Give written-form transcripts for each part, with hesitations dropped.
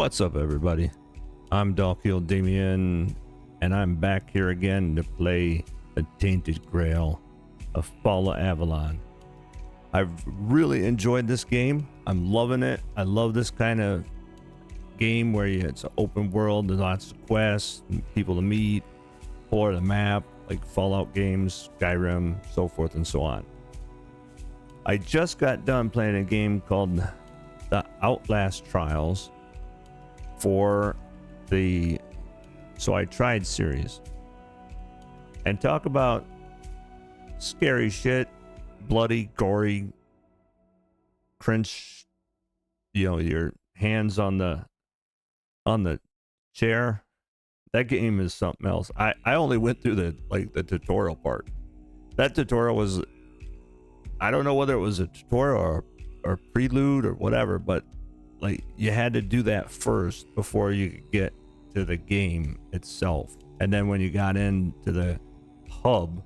What's up, everybody? I'm DalkielDamion, and I'm back here again to play the Tainted Grail of Fall of Avalon. I've really enjoyed this game. I'm loving it. I love this kind of game where it's an open world, there's lots of quests, and people to meet, explore the map, like Fallout games, Skyrim, so forth and so on. I just got done playing a game called the Outlast Trials for the So I Tried series. And talk about scary shit, bloody, gory, cringe, you know, your hands on the chair. That game is something else. I only went through the tutorial part. That tutorial was, I don't know whether it was a tutorial or prelude or whatever, but like you had to do that first before you could get to the game itself. And then when you got into the hub,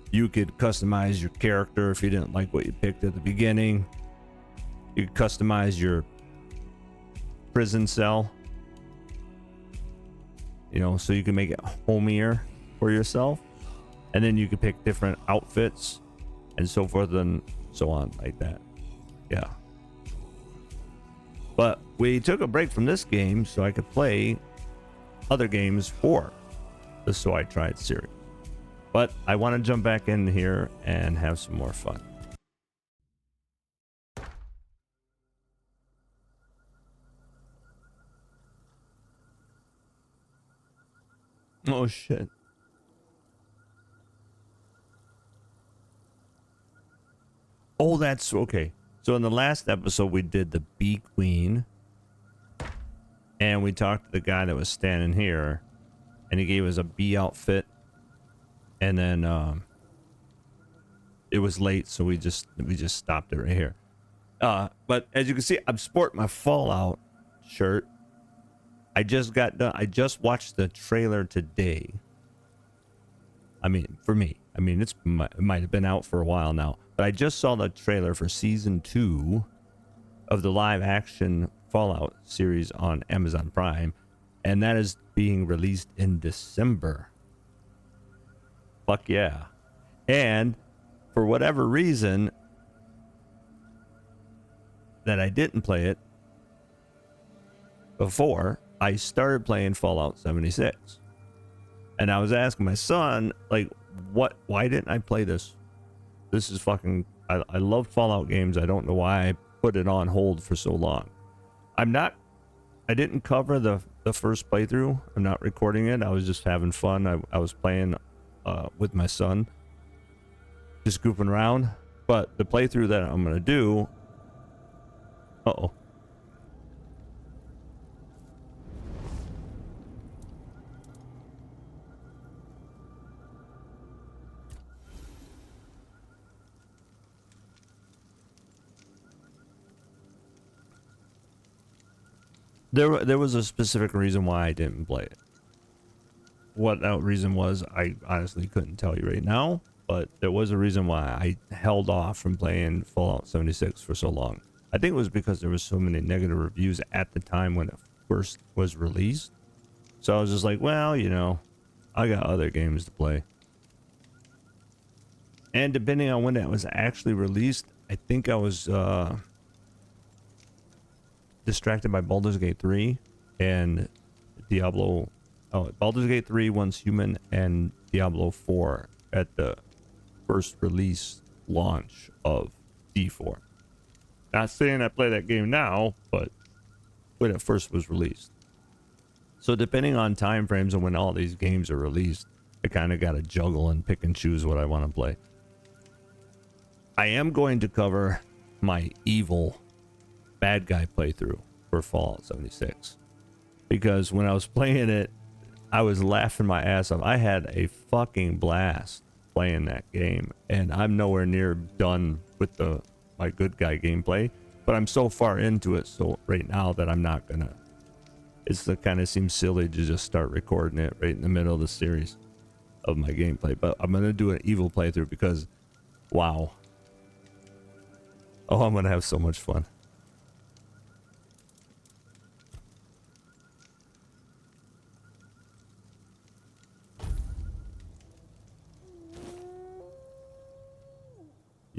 you could customize your character if you didn't like what you picked at the beginning. You could customize your prison cell, you know, so you can make it homier for yourself. And then you could pick different outfits and so forth and so on, like that. Yeah. But we took a break from this game so I could play other games for the So I Tried series. But I want to jump back in here and have some more fun. Oh shit. Oh, that's okay. So in the last episode we did the Bee Queen, and we talked to the guy that was standing here, and he gave us a bee outfit, and then it was late, so we just stopped it right here. But as you can see, I'm sporting my Fallout shirt. I just got done. I just watched the trailer today. I mean, for me, I mean, it might have been out for a while now, but I just saw the trailer for season 2 of the live action Fallout series on Amazon Prime, and that is being released in December. Fuck yeah. And for whatever reason that I didn't play it before, I started playing Fallout 76. And I was asking my son, like, why didn't I play this? This is fucking, I love Fallout games. I don't know why I put it on hold for so long. I didn't cover the first playthrough. I'm not recording it. I was just having fun. I was playing with my son, just goofing around. But the playthrough that I'm going to do, uh-oh. There was a specific reason why I didn't play it. What that reason was, I honestly couldn't tell you right now, but there was a reason why I held off from playing Fallout 76 for so long. I think it was because there was so many negative reviews at the time when it first was released. So I was just like, well, you know, I got other games to play. And depending on when that was actually released, I think I was distracted by Baldur's Gate 3 and Diablo. Oh, Baldur's Gate 3, Once Human, and Diablo 4 at the first release launch of D4. Not saying I play that game now, but when it first was released. So depending on time frames and when all these games are released, I kind of got to juggle and pick and choose what I want to play. I am going to cover my evil bad guy playthrough for Fallout 76, because when I was playing it, I was laughing my ass off. I had a fucking blast playing that game, and I'm nowhere near done with my good guy gameplay, but I'm so far into it so right now that I'm not gonna, it's the kind of seems silly to just start recording it right in the middle of the series of my gameplay. But I'm gonna do an evil playthrough because wow, oh, I'm gonna have so much fun.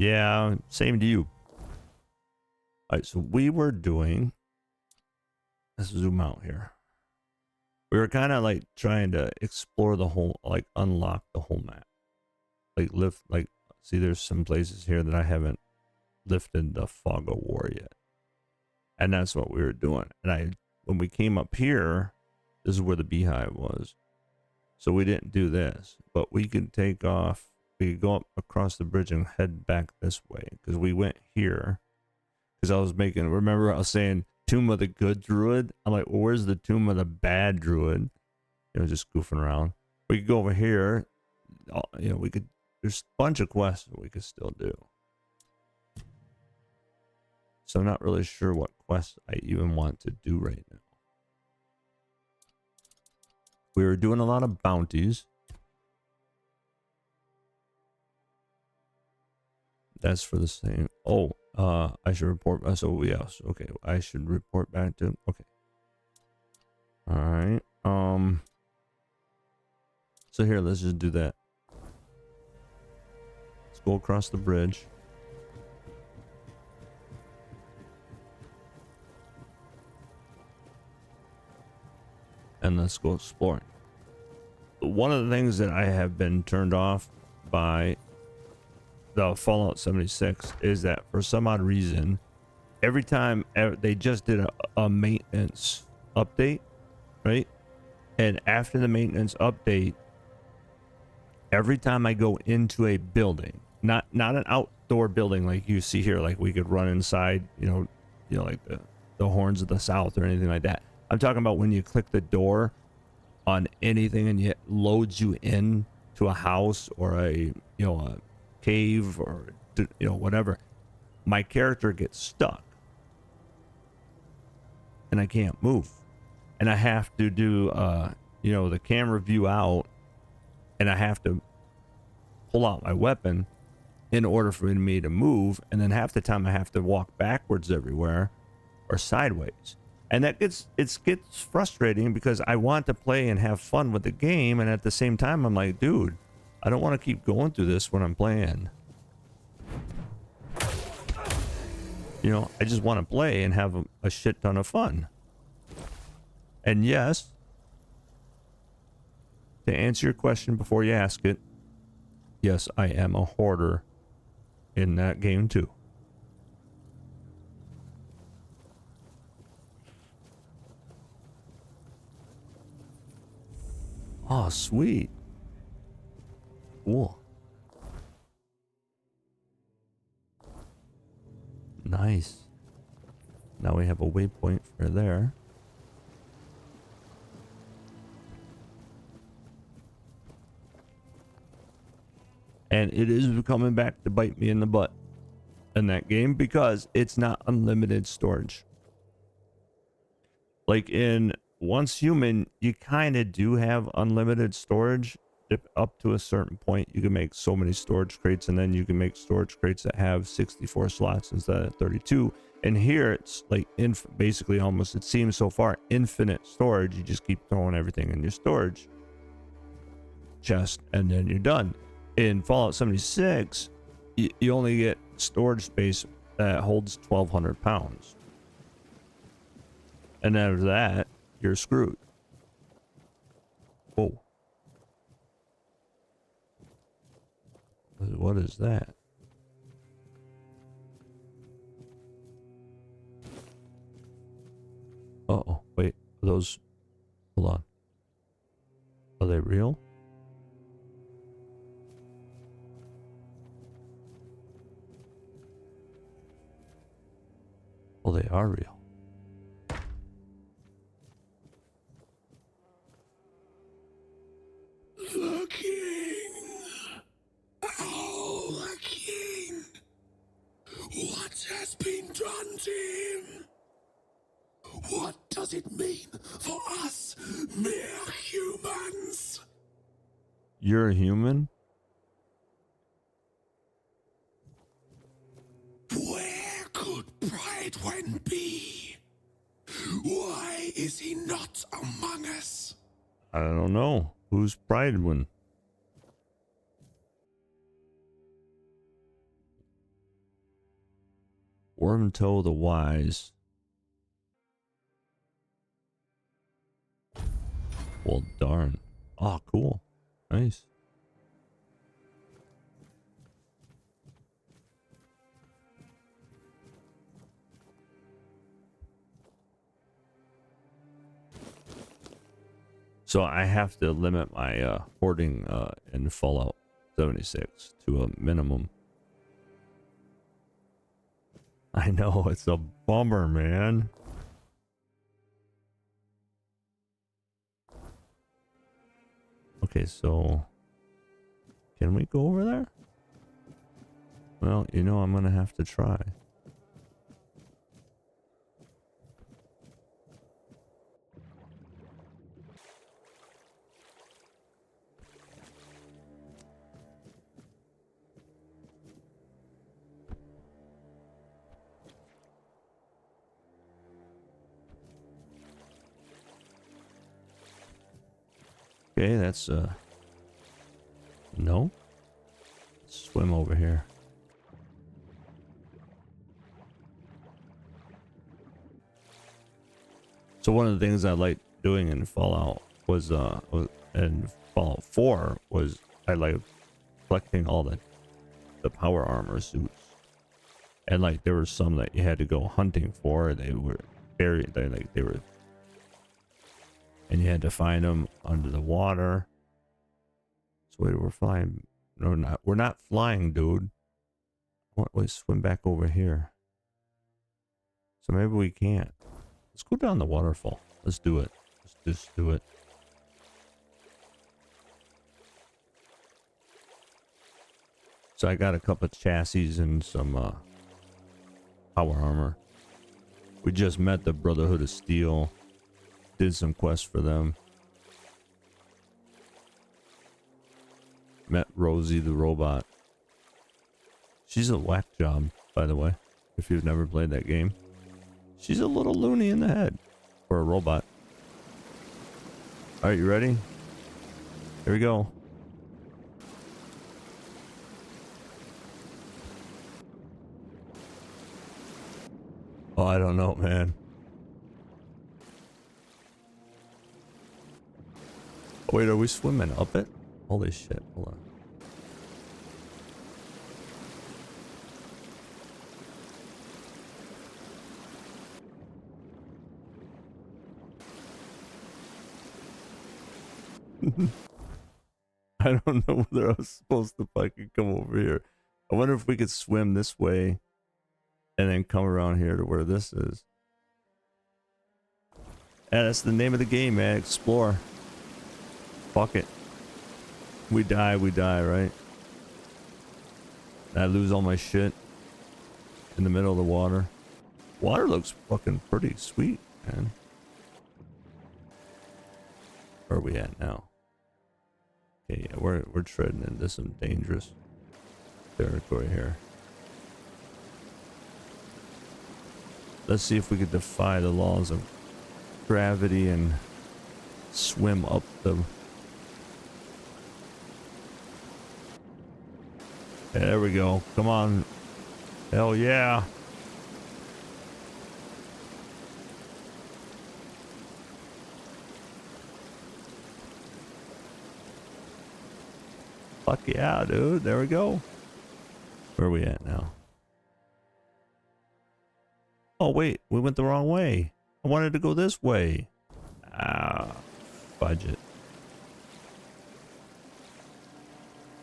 Yeah, same to you. All right, so we were doing, let's zoom out here. We were kind of like trying to explore the whole, like unlock the whole map. Like lift, like, see there's some places here that I haven't lifted the fog of war yet. And that's what we were doing. And when we came up here, this is where the beehive was. So we didn't do this, but we could take off, we could go up across the bridge and head back this way. Because we went here. Because I was making, remember I was saying Tomb of the Good Druid? I'm like, well, where's the Tomb of the Bad Druid? You know, just goofing around. We could go over here. You know, we could, there's a bunch of quests that we could still do. So I'm not really sure what quests I even want to do right now. We were doing a lot of bounties. That's for the same. Oh, I should report. So yes, okay. I should report back to. Okay. All right. So here, let's just do that. Let's go across the bridge. And let's go exploring. One of the things that I have been turned off by the Fallout 76 is that for some odd reason, every time they just did a maintenance update, right? And after the maintenance update, every time I go into a building, not an outdoor building like you see here, like we could run inside, you know, like the Horns of the South or anything like that. I'm talking about when you click the door on anything and it loads you in to a house or a cave or whatever. My character gets stuck and I can't move, and I have to do the camera view out, and I have to pull out my weapon in order for me to move, and then half the time I have to walk backwards everywhere or sideways. And that gets frustrating because I want to play and have fun with the game, and at the same time I'm like, dude, I don't want to keep going through this when I'm playing. You know, I just want to play and have a shit ton of fun. And yes, to answer your question before you ask it, yes, I am a hoarder in that game too. Oh, sweet. Cool. Nice. Now we have a waypoint for there. And it is coming back to bite me in the butt in that game because it's not unlimited storage. Like in Once Human, you kind of do have unlimited storage. If up to a certain point, you can make so many storage crates, and then you can make storage crates that have 64 slots instead of 32. And here it's like basically almost, it seems so far, infinite storage. You just keep throwing everything in your storage chest and then you're done. In Fallout 76, you only get storage space that holds 1,200 pounds. And after that, you're screwed. Whoa. What is that? Uh-oh, wait, are those, hold on. Are they real? Well, they are real. The king! Oh, the king! What has been done to him? What does it mean for us, mere humans? You're a human? Where could Bridewin be? Why is he not among us? I don't know. Who's Bridewin? Wormtoe the Wise. Well, darn. Oh, cool. Nice. So I have to limit my hoarding in Fallout 76 to a minimum. I know, it's a bummer, man. Okay, so can we go over there? Well, you know, I'm gonna have to try. Okay, that's no. Swim over here. So one of the things I liked doing in Fallout was in Fallout 4 was I liked collecting all the power armor suits. And like there were some that you had to go hunting for. They were buried, they were, and you had to find them under the water. So wait, we're flying. No, we're not flying, dude. Why don't we swim back over here? So maybe we can't. Let's go down the waterfall. Let's do it. Let's just do it. So I got a couple of chassis and some power armor. We just met the Brotherhood of Steel. Did some quests for them. Met Rosie the robot. She's a whack job, by the way, if you've never played that game. She's a little loony in the head for a robot. Alright, you ready? Here we go. Oh, I don't know, man. Oh, wait, are we swimming up it? Holy shit, hold on. I don't know whether I was supposed to fucking come over here. I wonder if we could swim this way and then come around here to where this is. Yeah, that's the name of the game, man. Explore. Fuck it. We die, right? I lose all my shit in the middle of the water. Water looks fucking pretty sweet, man. Where are we at now? Okay, yeah, we're treading into some dangerous territory here. Let's see if we could defy the laws of gravity and swim up the... Yeah, there we go. Come on. Hell yeah. Fuck yeah, dude. There we go. Where are we at now? Oh, wait. We went the wrong way. I wanted to go this way. Ah, fudge it.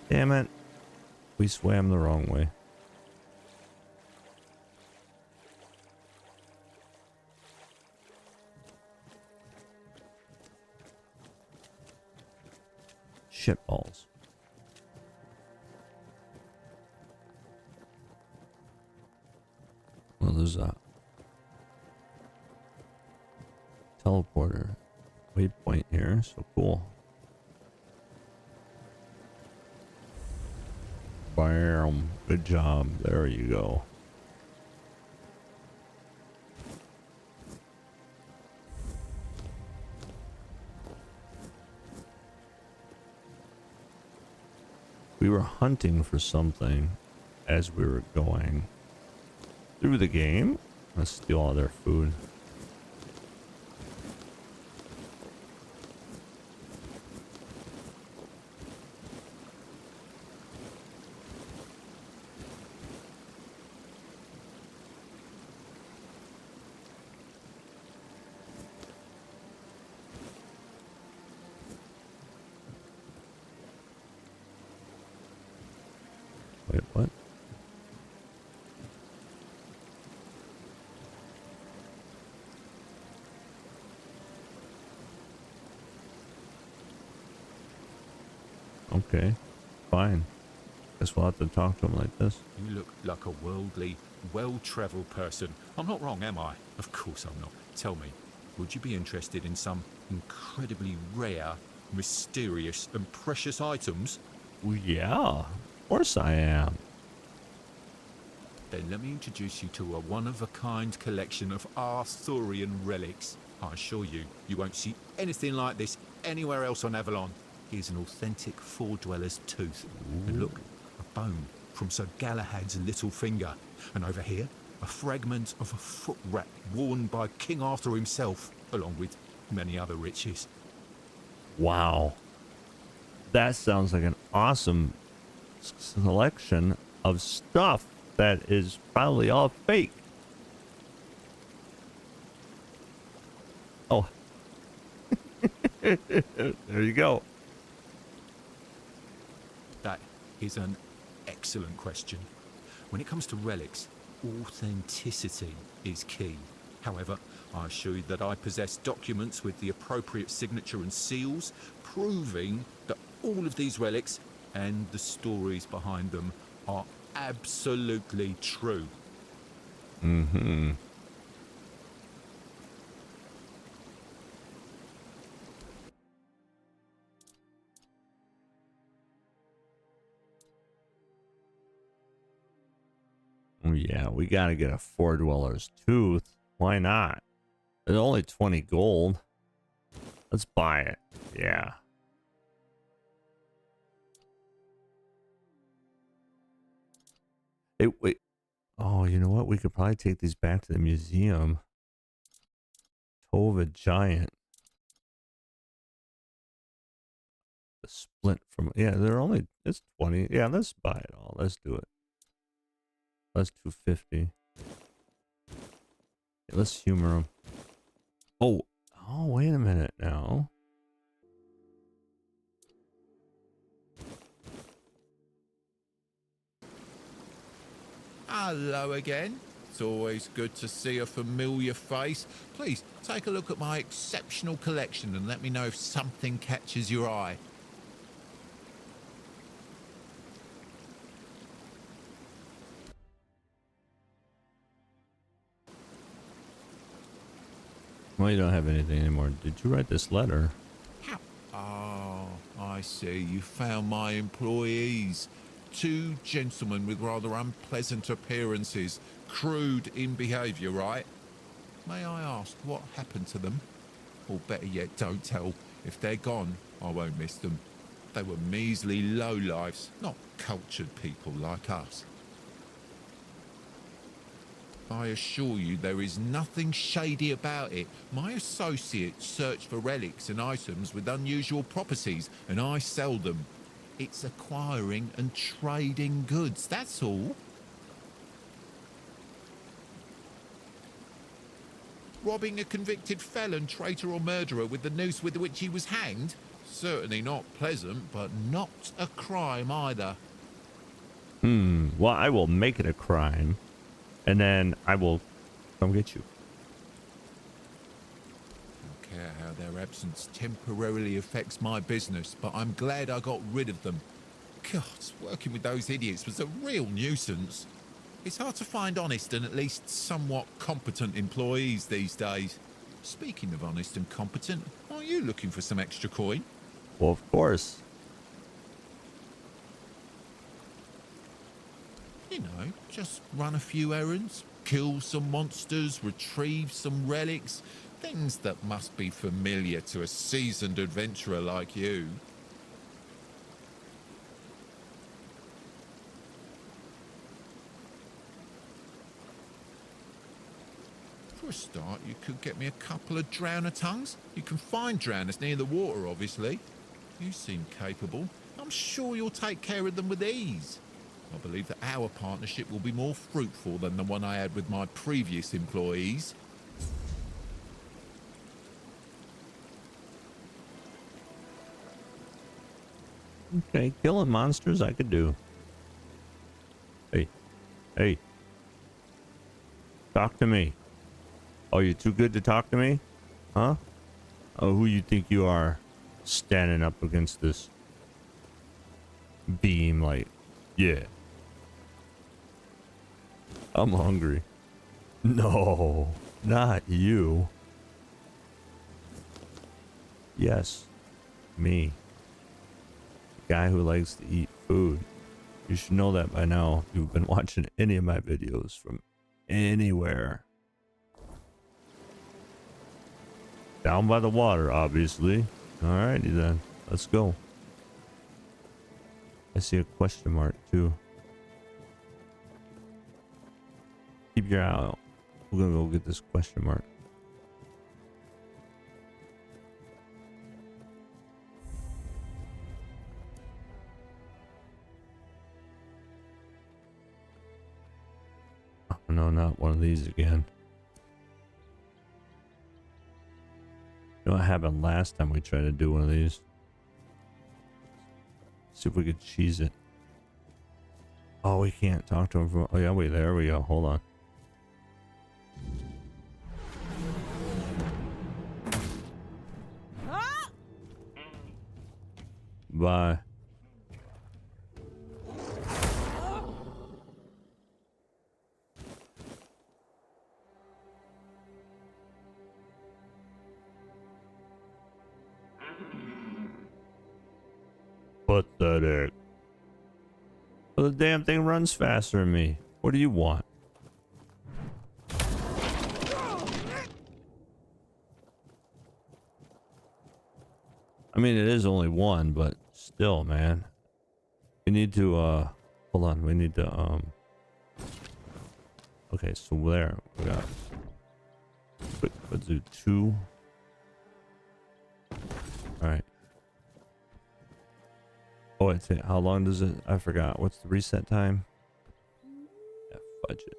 Damn it. We swam the wrong way. Shitballs. Well, there's a teleporter waypoint here, so cool. Bam. Good job. There you go. We were hunting for something as we were going. through the game. Let's steal all their food. Wait, what? Okay, fine. Guess we'll have to talk to him like this. You look like a worldly, well-travelled person. I'm not wrong, am I? Of course I'm not. Tell me, would you be interested in some incredibly rare, mysterious and precious items? Well, yeah, of course I am. Then let me introduce you to a one-of-a-kind collection of Arthurian relics. I assure you, you won't see anything like this anywhere else on Avalon. Here's an authentic Four-Dweller's tooth. And look, a bone from Sir Galahad's little finger. And over here, a fragment of a foot wrap worn by King Arthur himself, along with many other riches. Wow. That sounds like an awesome selection of stuff that is probably all fake. Oh. There you go. That is an excellent question. When it comes to relics, authenticity is key. However, I assure you that I possess documents with the appropriate signature and seals, proving that all of these relics and the stories behind them are absolutely true. Mm-hmm. Oh, yeah, we gotta get a Four-Dweller's tooth. Why not? It's only 20 gold. Let's buy it. Yeah. Wait. Oh, you know what? We could probably take these back to the museum. Toe of a giant. The splint from... Yeah, they're only... It's 20. Yeah, let's buy it all. Let's do it. That's 250. Yeah, let's humor them. Oh, wait a minute now. Hello again. It's always good to see a familiar face. Please take a look at my exceptional collection and let me know if something catches your eye. Well, you don't have anything anymore. Did you write this letter? Oh, I see. You found my employees. Two gentlemen with rather unpleasant appearances, crude in behaviour, right? May I ask what happened to them? Or better yet, don't tell. If they're gone, I won't miss them. They were measly lowlifes, not cultured people like us. I assure you there is nothing shady about it. My associates search for relics and items with unusual properties, and I sell them. It's acquiring and trading goods, that's all. Robbing a convicted felon, traitor or murderer with the noose with which he was hanged? Certainly not pleasant, but not a crime either. Well, I will make it a crime. And then I will come get you. I don't care how their absence temporarily affects my business, but I'm glad I got rid of them. God, working with those idiots was a real nuisance. It's hard to find honest and at least somewhat competent employees these days. Speaking of honest and competent, are you looking for some extra coin? Well, of course. You know, just run a few errands, kill some monsters, retrieve some relics, things that must be familiar to a seasoned adventurer like you. For a start, you could get me a couple of drowner tongues. You can find drowners near the water, obviously. You seem capable. I'm sure you'll take care of them with ease. I believe that our partnership will be more fruitful than the one I had with my previous employees. Okay, killing monsters I could do. Hey, hey. Talk to me. Oh, you too good to talk to me? Huh? Oh, who you think you are? Standing up against this beam like, yeah. I'm hungry. No, not you. Yes, me. Guy who likes to eat food. You should know that by now if you've been watching any of my videos from anywhere. Down by the water, obviously. Alrighty then, let's go. I see a question mark too. Keep your eye out. We're gonna go get this question mark. Oh, no, not one of these again. You know what happened last time we tried to do one of these? See if we could cheese it. Oh, we can't talk to him from... Oh, yeah, wait, there we go. Hold on. Bye. Pathetic. Well, the damn thing runs faster than me. What do you want? I mean, it is only one, but still, man. We need to, hold on. We need to, okay, so there. We got quick, let's do 2. Alright. Oh, wait, how long does it? I forgot. What's the reset time? Yeah, fudge it.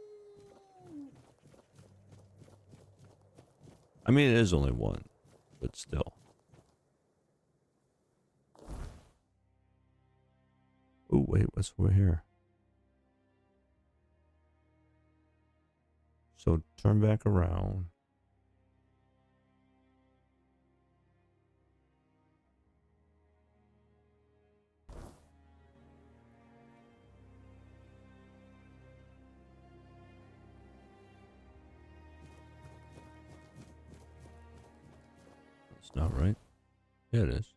I mean, it is only one, but still. Oh, wait, what's over here? So turn back around. It's not right. Yeah, it is.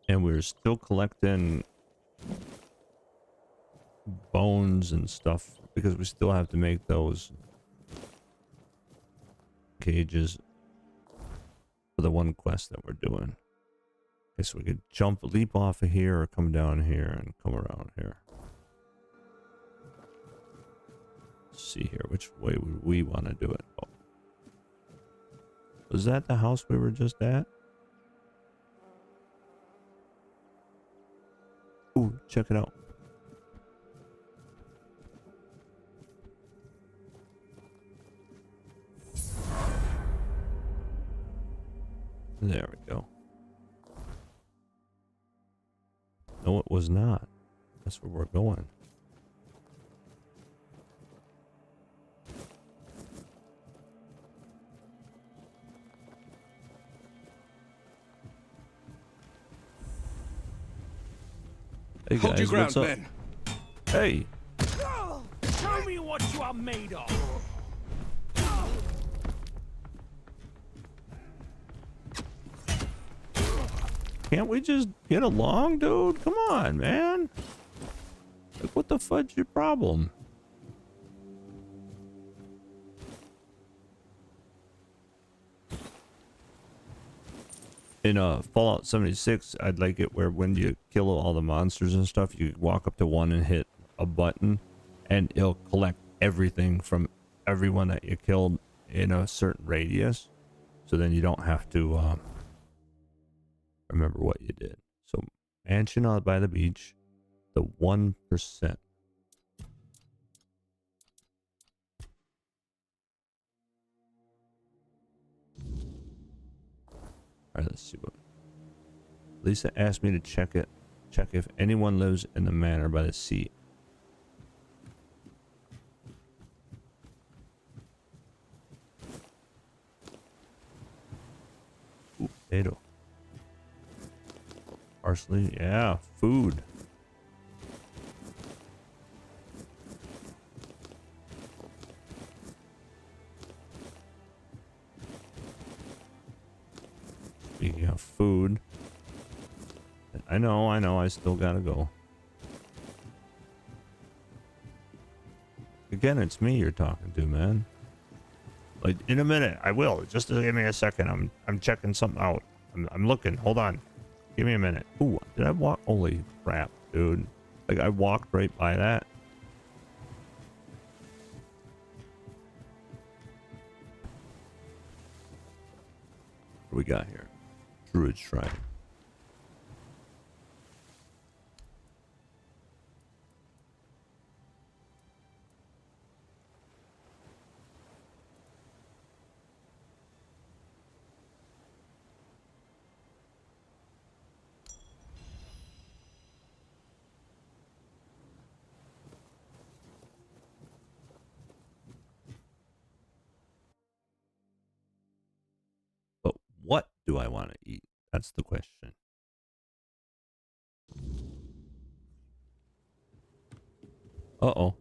And we're still collecting bones and stuff because we still have to make those cages for the one quest that we're doing. Okay, so we could leap off of here or come down here and come around here. Let's see here, which way would we want to do it? Oh. Was that the house we were just at? Ooh, check it out. There we go. No, it was not. That's where we're going. Hey guys, Hold your ground, what's up? men. Hey. Show me what you are made of. Can't we just get along, dude? Come on, man. Like, what the fudge's your problem? In Fallout 76, I'd like it where when you kill all the monsters and stuff, you walk up to one and hit a button, and it'll collect everything from everyone that you killed in a certain radius. So then you don't have to remember what you did. So mansion out by the beach, the 1%. Alright, let's see what. Lisa asked me to check if anyone lives in the manor by the sea. Ooh, potato. Parsley, yeah, food. Speaking of food, I know, I still gotta go. Again, it's me you're talking to, man. Like, in a minute, I will. Just give me a second. I'm checking something out. I'm looking. Hold on. Give me a minute. Ooh, did I walk? Holy crap, dude. Like, I walked right by that. What do we got here? Druid Shrine. But what do I want to eat? That's the question. Uh-oh.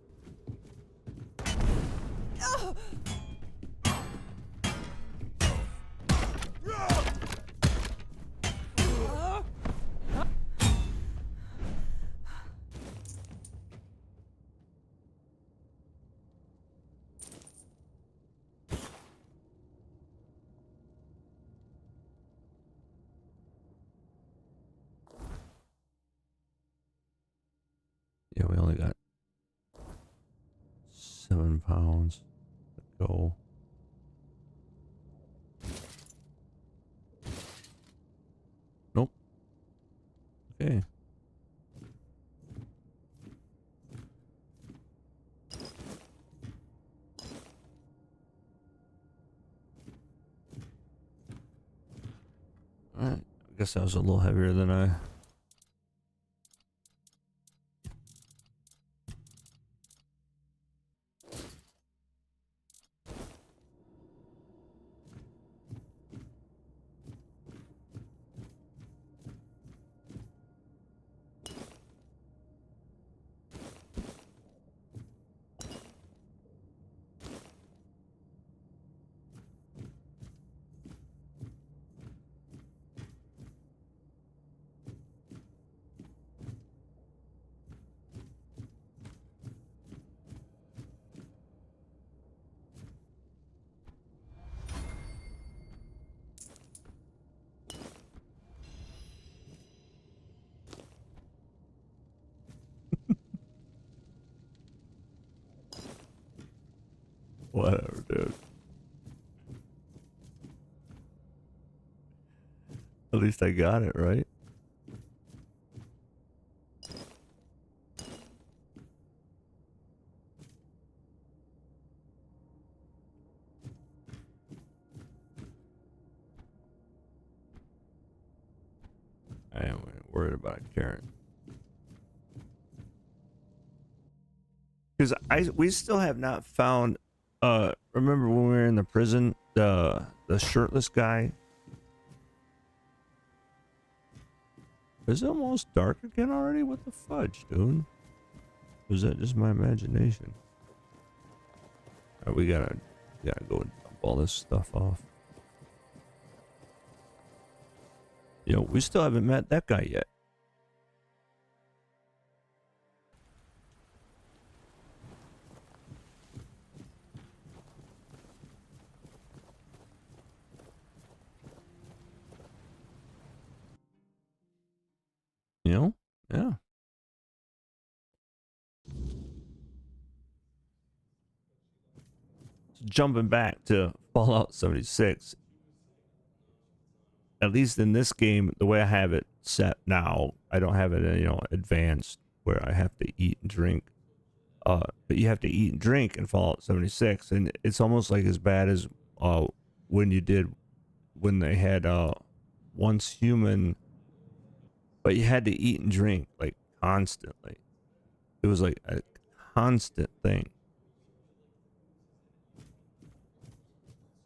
Yeah, we only got 7 pounds to go. Nope. Okay. Alright. I guess that was a little heavier than I... Whatever, dude. At least I got it, right? I am worried about a carrot. Because we still have not found remember when we were in the prison, the shirtless guy? Is it almost dark again already? What the fudge, dude? Or is that just my imagination? Alright, we gotta go and dump all this stuff off. You know, we still haven't met that guy yet. Yeah. So jumping back to Fallout 76, at least in this game, the way I have it set now, I don't have it, advanced where I have to eat and drink. But you have to eat and drink in Fallout 76, and it's almost like as bad as when they had once human, but you had to eat and drink like constantly. It was like a constant thing.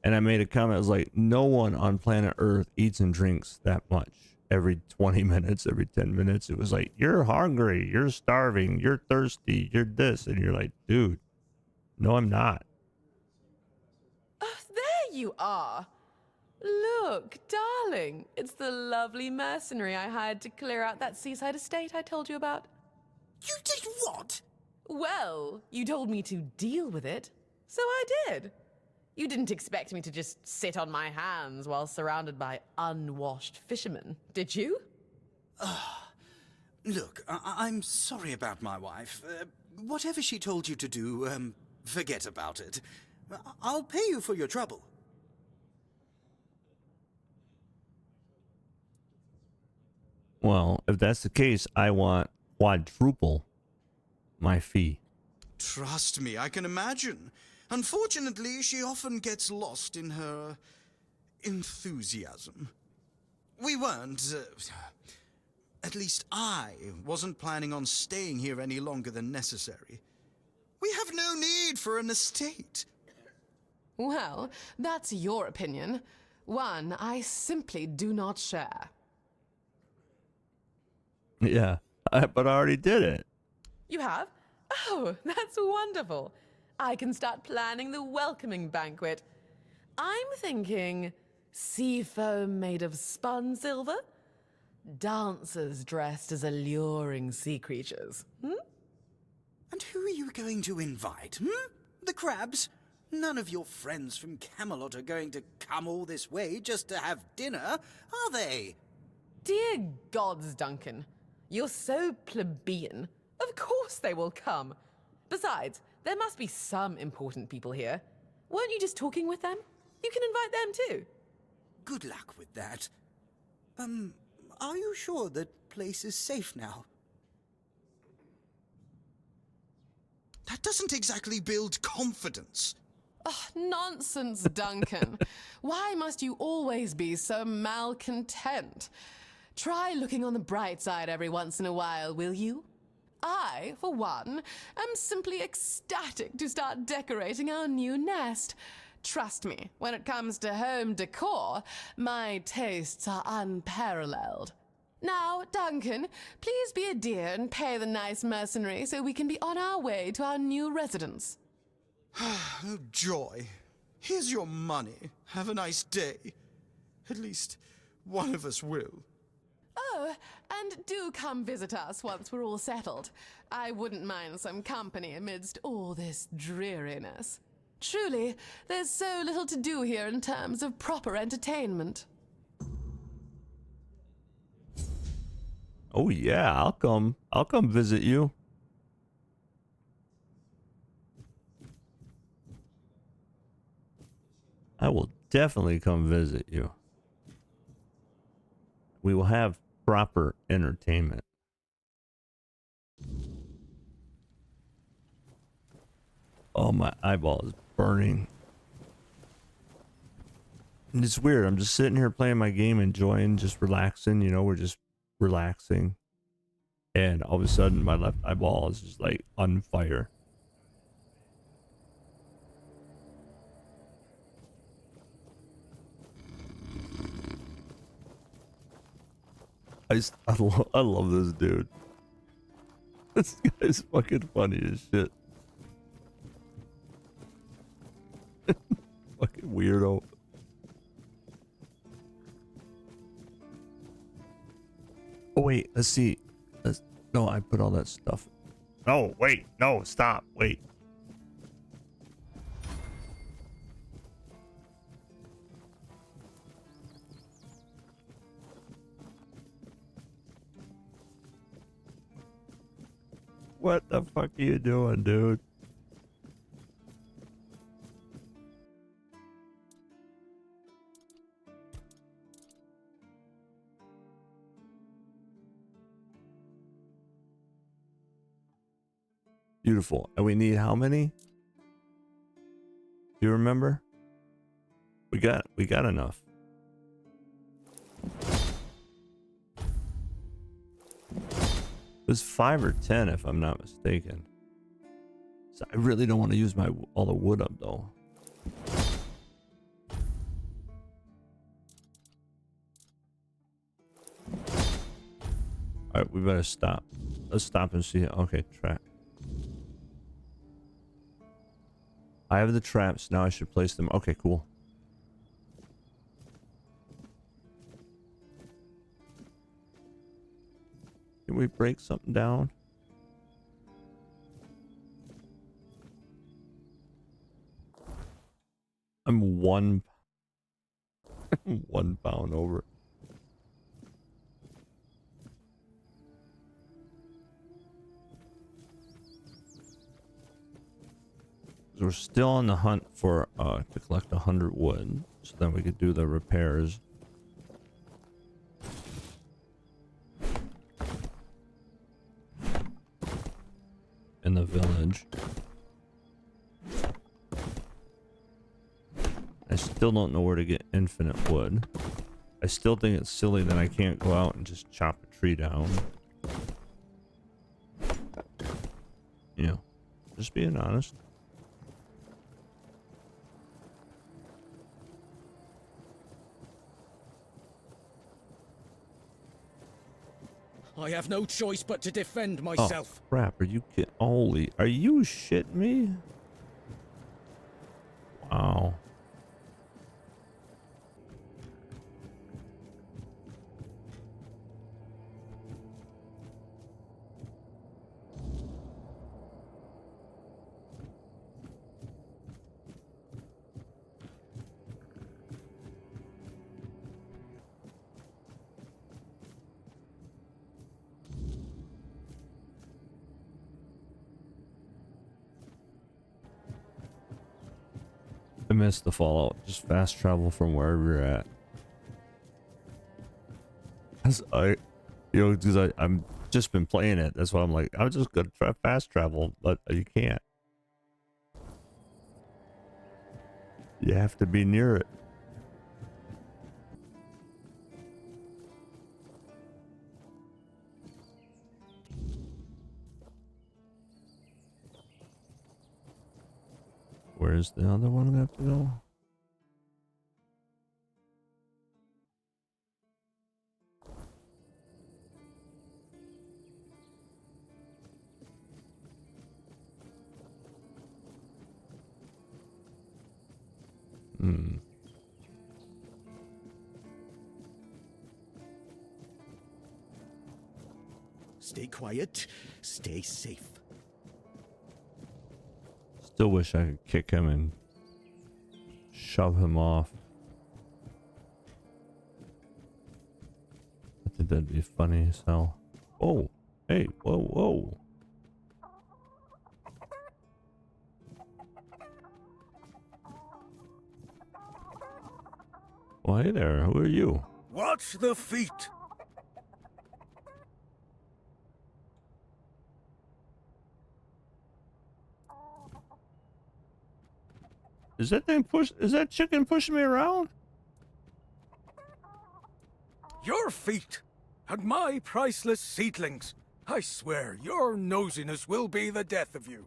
And I made a comment, I was like, no one on planet Earth eats and drinks that much every 20 minutes, every 10 minutes. It was like, you're hungry, you're starving, you're thirsty, you're this. And you're like, dude, no, I'm not. Oh, there you are. Look, darling, it's the lovely mercenary I hired to clear out that seaside estate I told you about. You did what? Well, you told me to deal with it, so I did. You didn't expect me to just sit on my hands while surrounded by unwashed fishermen, did you? Look, I'm sorry about my wife. Whatever she told you to do, forget about it. I'll pay you for your trouble. Well, if that's the case, I want quadruple my fee. Trust me, I can imagine. Unfortunately, she often gets lost in her enthusiasm. We weren't, at least I wasn't planning on staying here any longer than necessary. We have no need for an estate. Well, that's your opinion. One I simply do not share. Yeah, but I already did it. You have? Oh, that's wonderful. I can start planning the welcoming banquet. I'm thinking sea foam made of spun silver, dancers dressed as alluring sea creatures. And who are you going to invite, The crabs? None of your friends from Camelot are going to come all this way just to have dinner, are they? Dear gods, Duncan, you're so plebeian. Of course they will come. Besides, there must be some important people here. Weren't you just talking with them? You can invite them too. Good luck with that. Are you sure that place is safe now? That doesn't exactly build confidence. Oh, nonsense, Duncan. Why must you always be so malcontent? Try looking on the bright side every once in a while, will you? I, for one, am simply ecstatic to start decorating our new nest. Trust me, when it comes to home decor, my tastes are unparalleled. Now, Duncan, please be a dear and pay the nice mercenary so we can be on our way to our new residence. Oh, joy. Here's your money. Have a nice day. At least one of us will. Oh, and do come visit us once we're all settled. I wouldn't mind some company amidst all this dreariness. Truly, there's so little to do here in terms of proper entertainment. Oh yeah, I'll come visit you. I will definitely come visit you. We will have proper entertainment. Oh, my eyeball is burning. And it's weird. I'm just sitting here playing my game, enjoying, just relaxing. We're just relaxing. And all of a sudden, my left eyeball is just like on fire. I love this dude. This guy's fucking funny as shit. Fucking weirdo. Oh wait, let's see. No, I put all that stuff. No, wait, no, stop, wait. What the fuck are you doing, dude? Beautiful. And we need how many? Do you remember? We got enough. It was 5 or 10 if I'm not mistaken. So I really don't want to use all the wood up though. Alright, we better stop. Let's stop and see. Okay, trap. I have the traps. Now I should place them. Okay, cool. Can we break something down? I'm 1 pound over. We're still on the hunt for to collect 100 wood, so then we could do the repairs. In the village. I still don't know where to get infinite wood. I still think it's silly that I can't go out and just chop a tree down. You know, just being honest. I have no choice but to defend myself. Oh, crap, are you kidding? Holy, are you shitting me? Wow. I missed the Fallout. Just fast travel from wherever you're at. Because I'm just been playing it. That's why I'm like, I'm just gonna try fast travel, but you can't. You have to be near it. Where's the other one I have to go? Stay quiet. Stay safe. Still wish I could kick him and shove him off. I think that'd be funny as hell. Oh, hey, whoa, whoa. Well, hey there, who are you? Watch the feet. Is that chicken pushing me around? Your feet and my priceless seedlings. I swear your nosiness will be the death of you.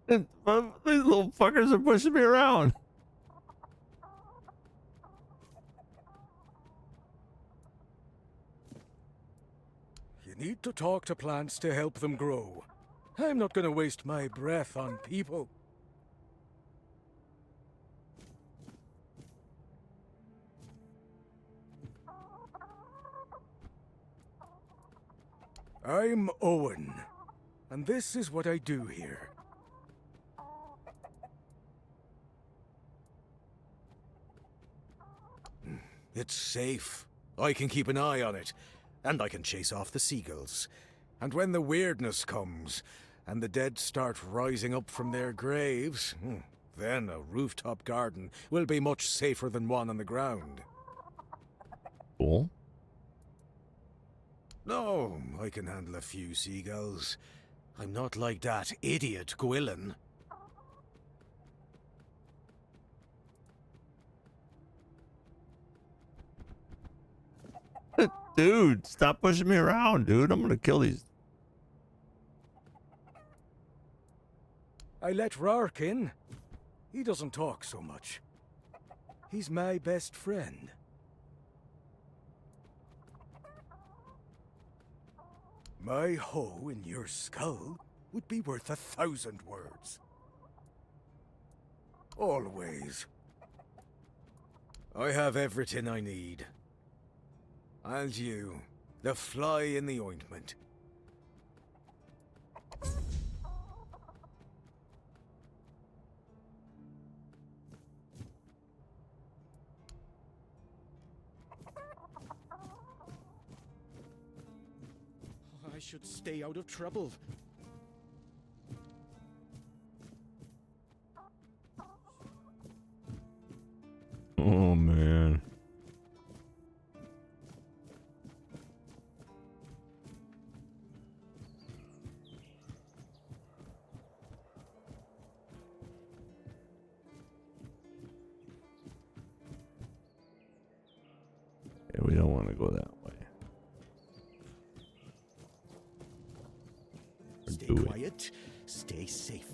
These little fuckers are pushing me around. You need to talk to plants to help them grow. I'm not going to waste my breath on people. I'm Owen, and this is what I do here. It's safe. I can keep an eye on it, and I can chase off the seagulls. And when the weirdness comes, and the dead start rising up from their graves, then a rooftop garden will be much safer than one on the ground. Cool. No, I can handle a few seagulls. I'm not like that idiot Gwylan. Dude, stop pushing me around, dude. I'm gonna kill these. I let Rark in. He doesn't talk so much. He's my best friend. My hoe in your skull would be worth 1,000 words. Always. I have everything I need. And you, the fly in the ointment. I should stay out of trouble. Oh, man. Yeah, we don't want to go that way. Stay Do it. quiet, stay safe.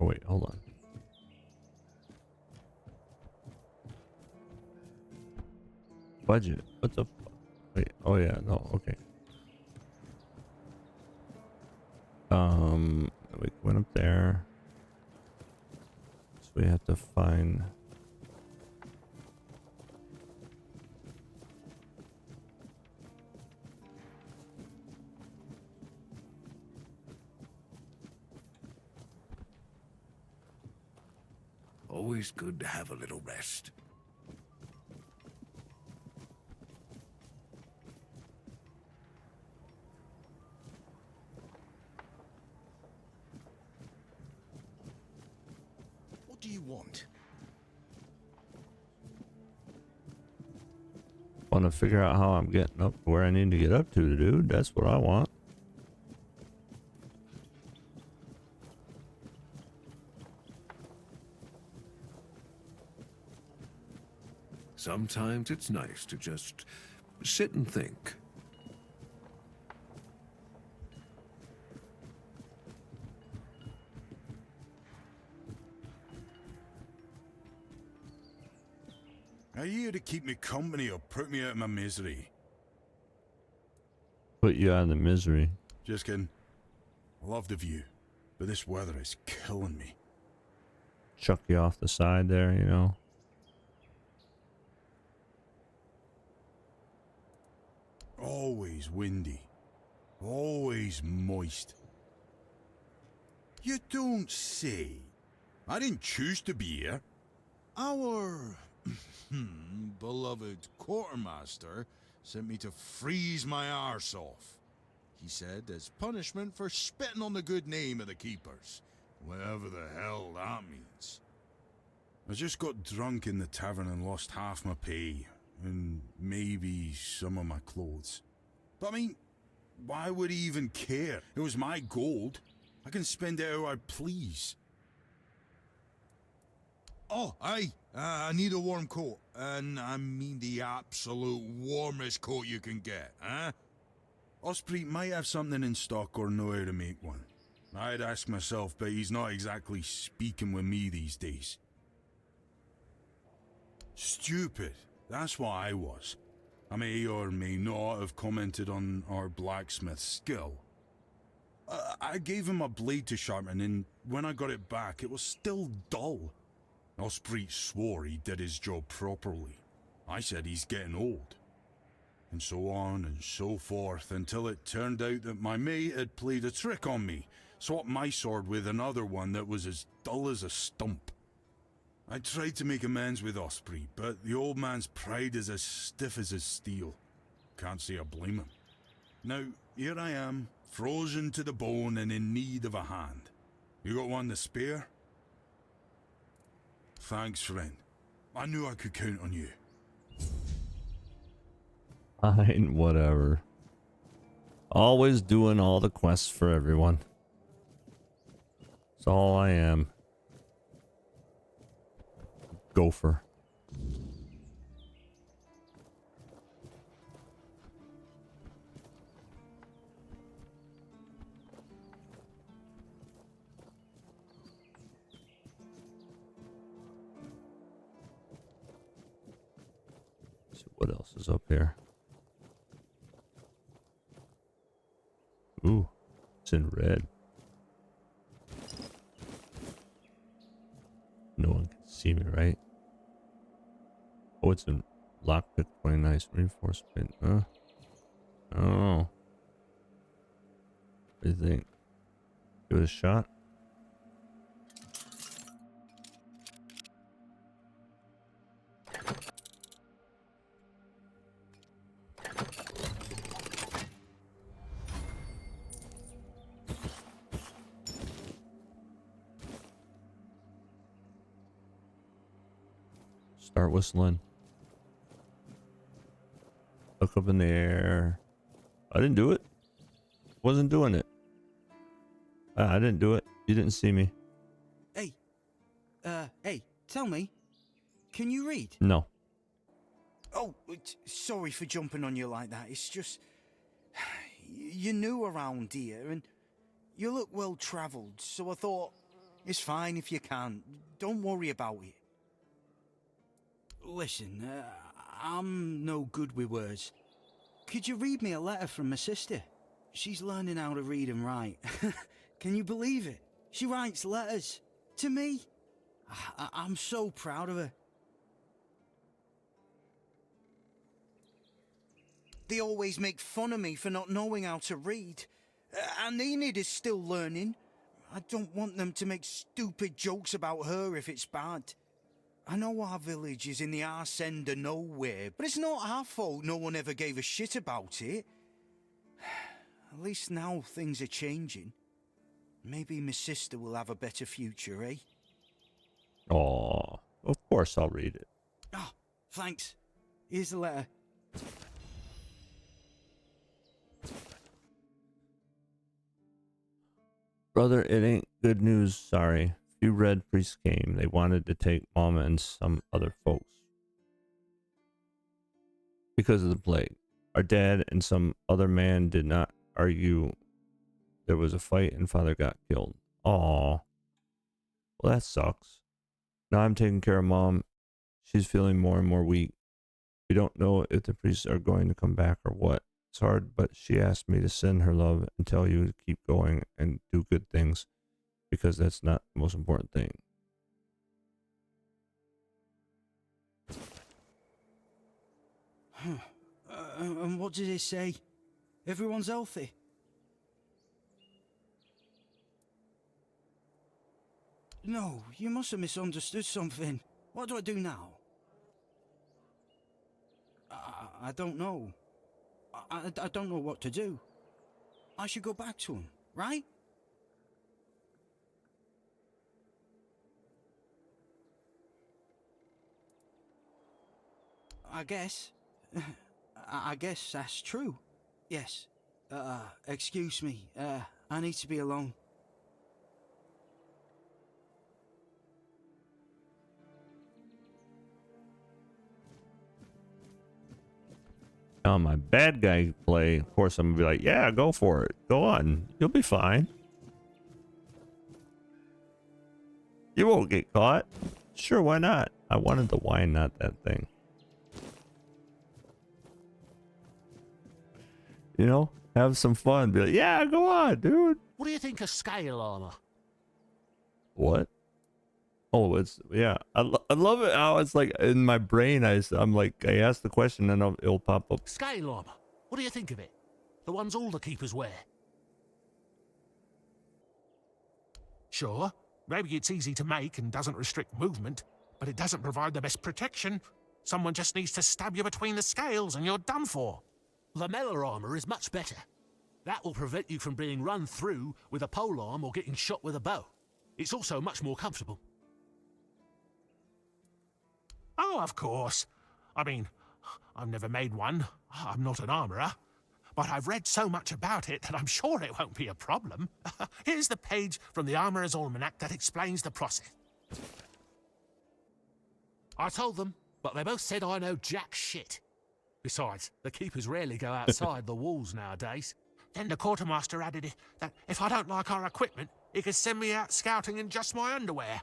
Oh, wait, hold on. Budget. What's up? Wait, oh yeah, no, okay. We went up there. So we have to find. Always good to have a little rest. What do you want? Want to figure out how I'm getting up where I need to get up to, dude. That's what I want. Sometimes it's nice to just sit and think. Are you here to keep me company or put me out of my misery? Put you out of the misery. Just kidding. I love the view, but this weather is killing me. Chuck you off the side there, you know. Always windy. Always moist. You don't say. I didn't choose to be here. Our beloved quartermaster sent me to freeze my arse off. He said as punishment for spitting on the good name of the keepers. Whatever the hell that means. I just got drunk in the tavern and lost half my pay. And maybe some of my clothes. But I mean, why would he even care? It was my gold. I can spend it how I please. Oh, aye. I need a warm coat. And I mean the absolute warmest coat you can get, huh? Osprey might have something in stock or know how to make one. I'd ask myself, but he's not exactly speaking with me these days. Stupid. That's what I was. I may or may not have commented on our blacksmith's skill. I gave him a blade to sharpen, and when I got it back, it was still dull. Osprey swore he did his job properly. I said he's getting old. And so on and so forth, until it turned out that my mate had played a trick on me, Swapped my sword with another one that was as dull as a stump. I tried to make amends with Osprey, but the old man's pride is as stiff as his steel. Can't say I blame him. Now, here I am, frozen to the bone and in need of a hand. You got one to spare? Thanks, friend. I knew I could count on you. Fine, whatever. Always doing all the quests for everyone. That's all I am. Gopher. So what else is up here? Ooh, it's in red. No one can see me, right? Oh, it's in lockpick 29 reinforcement. Oh. What do you think? Give it a shot? Start whistling. Look up in the air. I didn't do it. Wasn't doing it. I didn't do it. You didn't see me. Hey, tell me, can you read? No. Oh, sorry for jumping on you like that. It's just, you're new around here and you look well travelled, so I thought, it's fine if you can't. Don't worry about it. Listen, I'm no good with words. Could you read me a letter from my sister? She's learning how to read and write. Can you believe it? She writes letters to me. I'm so proud of her. They always make fun of me for not knowing how to read. And Enid is still learning. I don't want them to make stupid jokes about her if it's bad. I know our village is in the arse end of nowhere, but it's not our fault no one ever gave a shit about it. At least now things are changing. Maybe my sister will have a better future, eh? Aw, of course I'll read it. Oh, thanks. Here's the letter. Brother, it ain't good news, sorry. Few red priests came. They wanted to take Mama and some other folks. Because of the plague. Our dad and some other man did not argue. There was a fight and father got killed. Aw. Well, that sucks. Now I'm taking care of Mom. She's feeling more and more weak. We don't know if the priests are going to come back or what. It's hard, but she asked me to send her love and tell you to keep going and do good things, because that's not the most important thing. And what did it say? Everyone's healthy? No, you must have misunderstood something. What do I do now? I don't know. I don't know what to do. I should go back to him, right? I guess. I guess that's true. Yes. Excuse me. I need to be alone. On my bad guy play, of course, I'm gonna be like, yeah, go for it. Go on. You'll be fine. You won't get caught. Sure, why not? I wanted the wine, not that thing. You know, have some fun. Be like, yeah, go on, dude. What do you think of scale armor? What? Oh, it's, yeah. I love it how it's like in my brain. I'm like, I ask the question and it'll pop up. Scale armor. What do you think of it? The ones all the keepers wear. Sure, maybe it's easy to make and doesn't restrict movement, but it doesn't provide the best protection. Someone just needs to stab you between the scales and you're done for. The melee armor is much better. That will prevent you from being run through with a polearm or getting shot with a bow. It's also much more comfortable. Oh, of course. I mean, I've never made one. I'm not an armorer. But I've read so much about it that I'm sure it won't be a problem. Here's the page from the Armorer's Almanac that explains the process. I told them, but they both said I know jack shit. Besides, the keepers rarely go outside the walls nowadays. Then the quartermaster added that if I don't like our equipment, he could send me out scouting in just my underwear.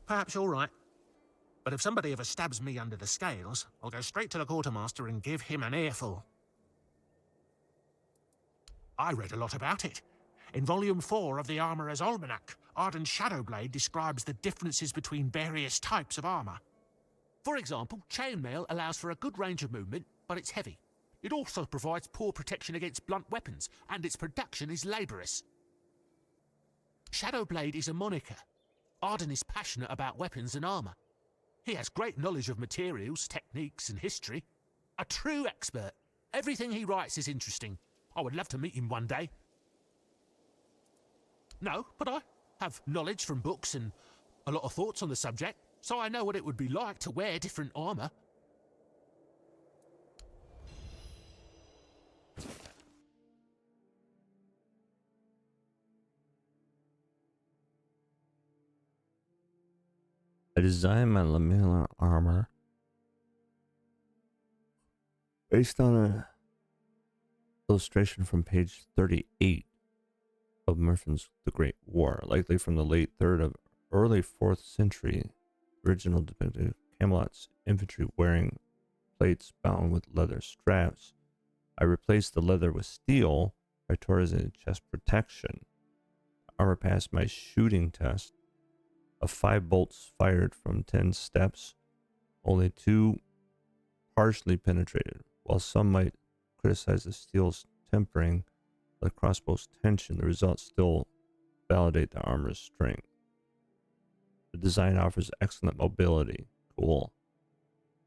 Perhaps you're right. But if somebody ever stabs me under the scales, I'll go straight to the quartermaster and give him an earful. I read a lot about it. In Volume 4 of the Armorer's Almanac, Arden Shadowblade describes the differences between various types of armor. For example, chainmail allows for a good range of movement, but it's heavy. It also provides poor protection against blunt weapons, and its production is laborious. Shadowblade is a moniker. Arden is passionate about weapons and armor. He has great knowledge of materials, techniques, and history. A true expert. Everything he writes is interesting. I would love to meet him one day. No, but I have knowledge from books and a lot of thoughts on the subject, so I know what it would be like to wear different armor. I designed my lamellar armor based on an illustration from page 38 of Merfin's The Great War, likely from the late 3rd of early 4th century. Original depicted Camelot's infantry wearing plates bound with leather straps. I replaced the leather with steel by Torres' chest protection. Armor passed my shooting test of 5 bolts fired from 10 steps. Only 2 partially penetrated. While some might criticize the steel's tempering, the crossbow's tension, the results still validate the armor's strength. The design offers excellent mobility. Cool.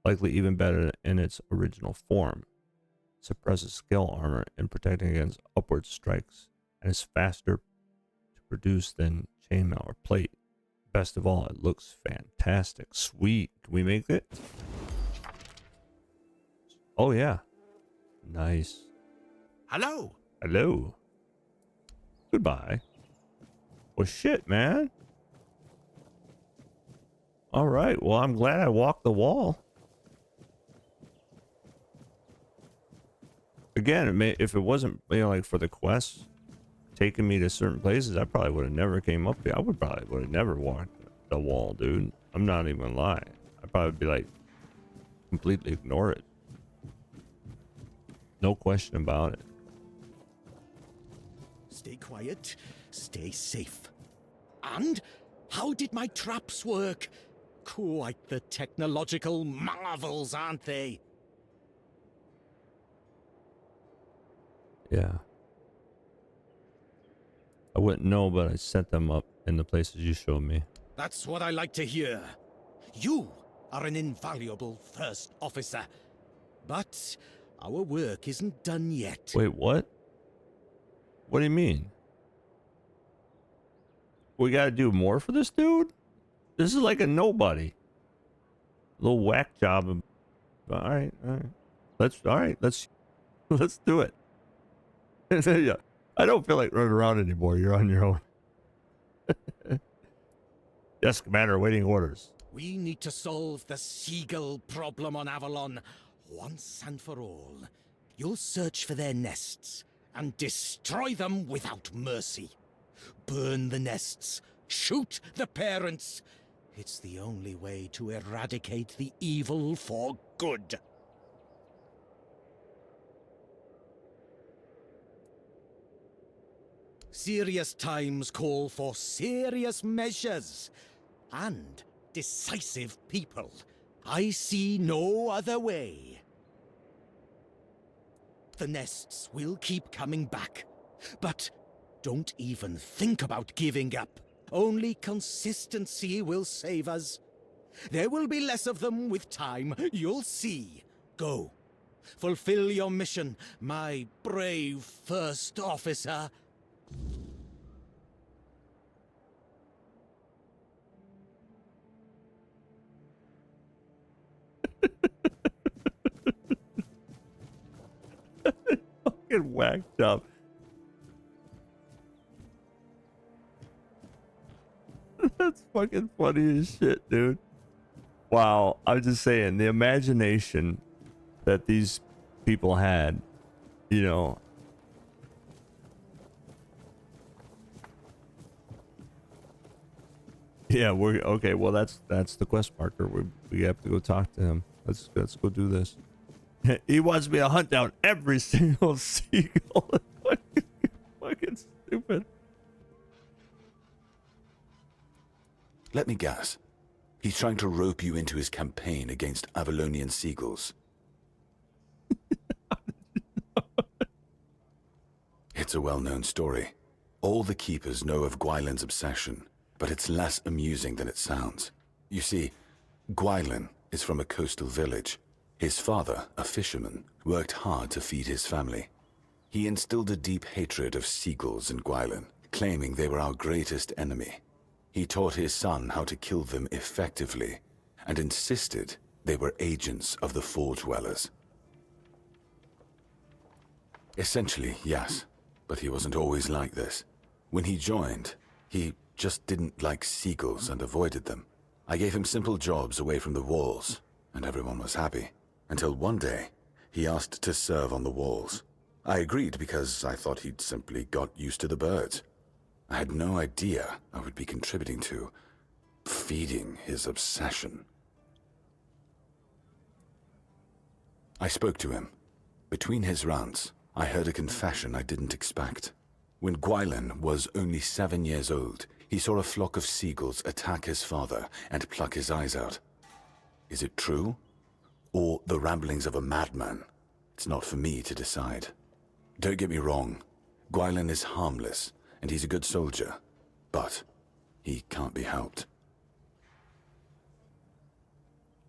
Likely even better in its original form. Suppresses scale armor in protecting against upward strikes, and is faster to produce than chainmail or plate. Best of all, it looks fantastic. Sweet. Can we make it? Oh, yeah. Nice. Hello. Hello. Goodbye. Well, shit, man. All right. Well, I'm glad I walked the wall. Again, if it wasn't, like for the quests taking me to certain places, I probably would have never came up here. I would have never walked the wall, dude. I'm not even gonna lie. I'd probably be like, completely ignore it. No question about it. Stay quiet, stay safe. And how did my traps work? Quite the technological marvels, aren't they? Yeah. I wouldn't know, but I set them up in the places you showed me. That's what I like to hear. You are an invaluable first officer. But our work isn't done yet. Wait, what? What do you mean? We gotta do more for this dude? This is like a nobody. Little whack job. Alright. Let's do it. Yeah. I don't feel like running around anymore. You're on your own. Yes, Commander, awaiting orders. We need to solve the Seagull problem on Avalon once and for all. You'll search for their nests and destroy them without mercy. Burn the nests, shoot the parents. It's the only way to eradicate the evil for good. Serious times call for serious measures and decisive people. I see no other way. The nests will keep coming back. But don't even think about giving up. Only consistency will save us. There will be less of them with time, you'll see. Go. Fulfill your mission, my brave first officer. Fucking whacked up. That's fucking funny as shit, dude. Wow, I'm just saying, the imagination that these people had, you know. Yeah, we're okay. Well, that's the quest marker. We have to go talk to him. Let's go do this. He wants me to hunt down every single seagull. Fucking stupid. Let me guess. He's trying to rope you into his campaign against Avalonian seagulls. It's a well-known story. All the keepers know of Gwylan's obsession, but it's less amusing than it sounds. You see, Gwylan is from a coastal village. His father, a fisherman, worked hard to feed his family. He instilled a deep hatred of seagulls in Gwylan, claiming they were our greatest enemy. He taught his son how to kill them effectively, and insisted they were agents of the Fall Dwellers. Essentially, yes, but he wasn't always like this. When he joined, he just didn't like seagulls and avoided them. I gave him simple jobs away from the walls, and everyone was happy. Until one day, he asked to serve on the walls. I agreed because I thought he'd simply got used to the birds. I had no idea I would be contributing to feeding his obsession. I spoke to him. Between his rounds, I heard a confession I didn't expect. When Gwylan was only 7 years old, he saw a flock of seagulls attack his father and pluck his eyes out. Is it true? Or the ramblings of a madman? It's not for me to decide. Don't get me wrong, Gwylan is harmless, and he's a good soldier, but he can't be helped.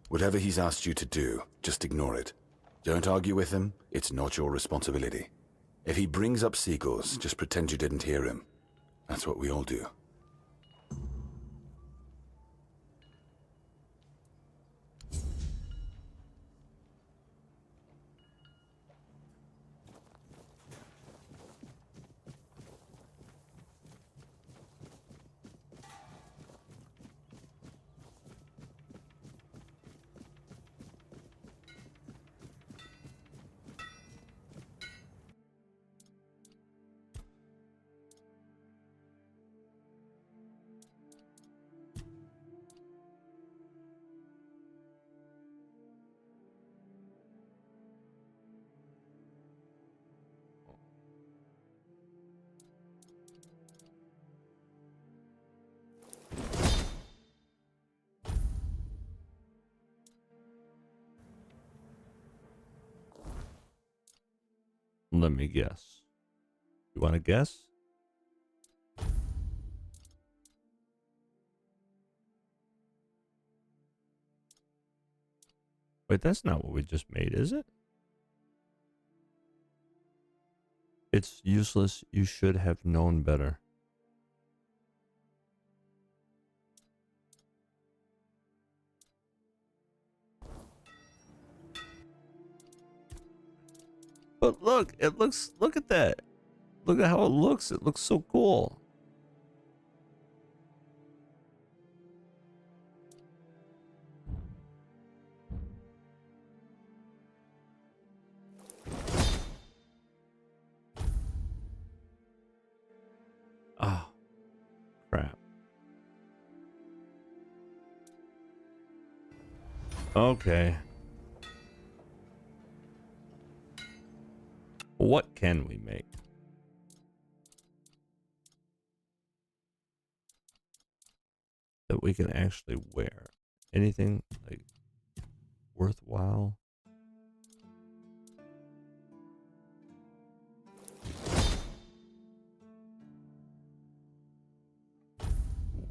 Whatever he's asked you to do, just ignore it. Don't argue with him, it's not your responsibility. If he brings up seagulls, just pretend you didn't hear him. That's what we all do. Let me guess. You want to guess? Wait, that's not what we just made, is it? It's useless. You should have known better. But look, look at that. Look at how it looks. It looks so cool. Oh, crap. Okay. What can we make? That we can actually wear? Anything like worthwhile?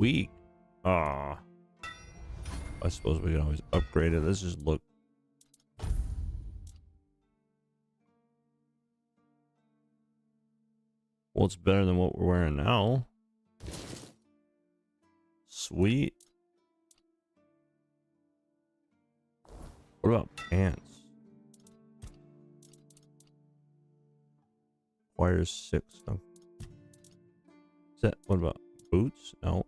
weak. Ah. I suppose we can always upgrade it. Let's just look. Well, it's better than what we're wearing now. Sweet. What about pants? Requires 6. Oh. Is that, what about boots? No.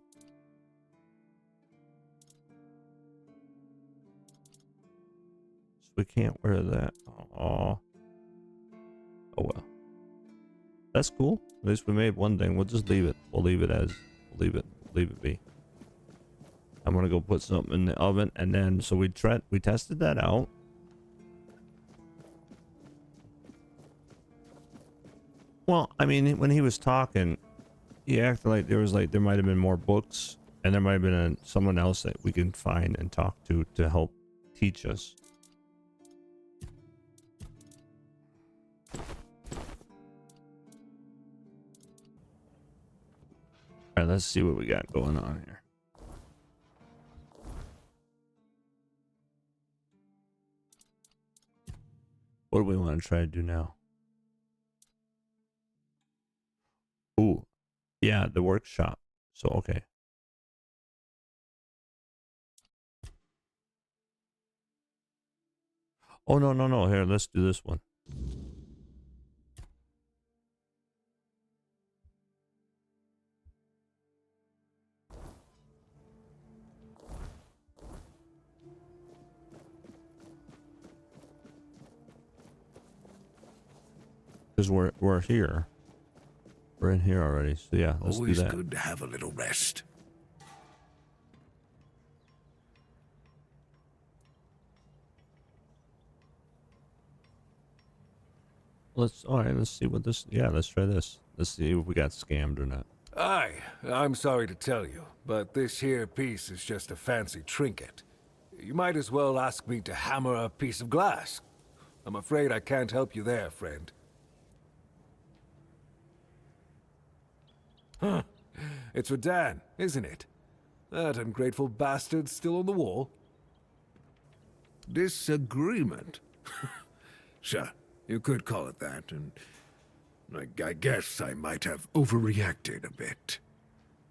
So we can't wear that. Oh. Oh well. That's cool. At least we made one thing. We'll just leave it. We'll leave it as. Leave it be. I'm gonna go put something in the oven, and then so we tested that out. Well, I mean, when he was talking, he acted like there might have been more books, and there might have been someone else that we can find and talk to help teach us. All right, let's see what we got going on here. What do we want to try to do now? Ooh, yeah, the workshop. So, okay. Oh, no. Here, let's do this one. Because we're here. We're in here already. So yeah, let's Always do that. good to have a little rest. Let's see what this, yeah, let's try this. Let's see if we got scammed or not. Aye, I'm sorry to tell you, but this here piece is just a fancy trinket. You might as well ask me to hammer a piece of glass. I'm afraid I can't help you there, friend. Huh. It's for Dan, isn't it? That ungrateful bastard's still on the wall. Disagreement? Sure, you could call it that, and I guess I might have overreacted a bit.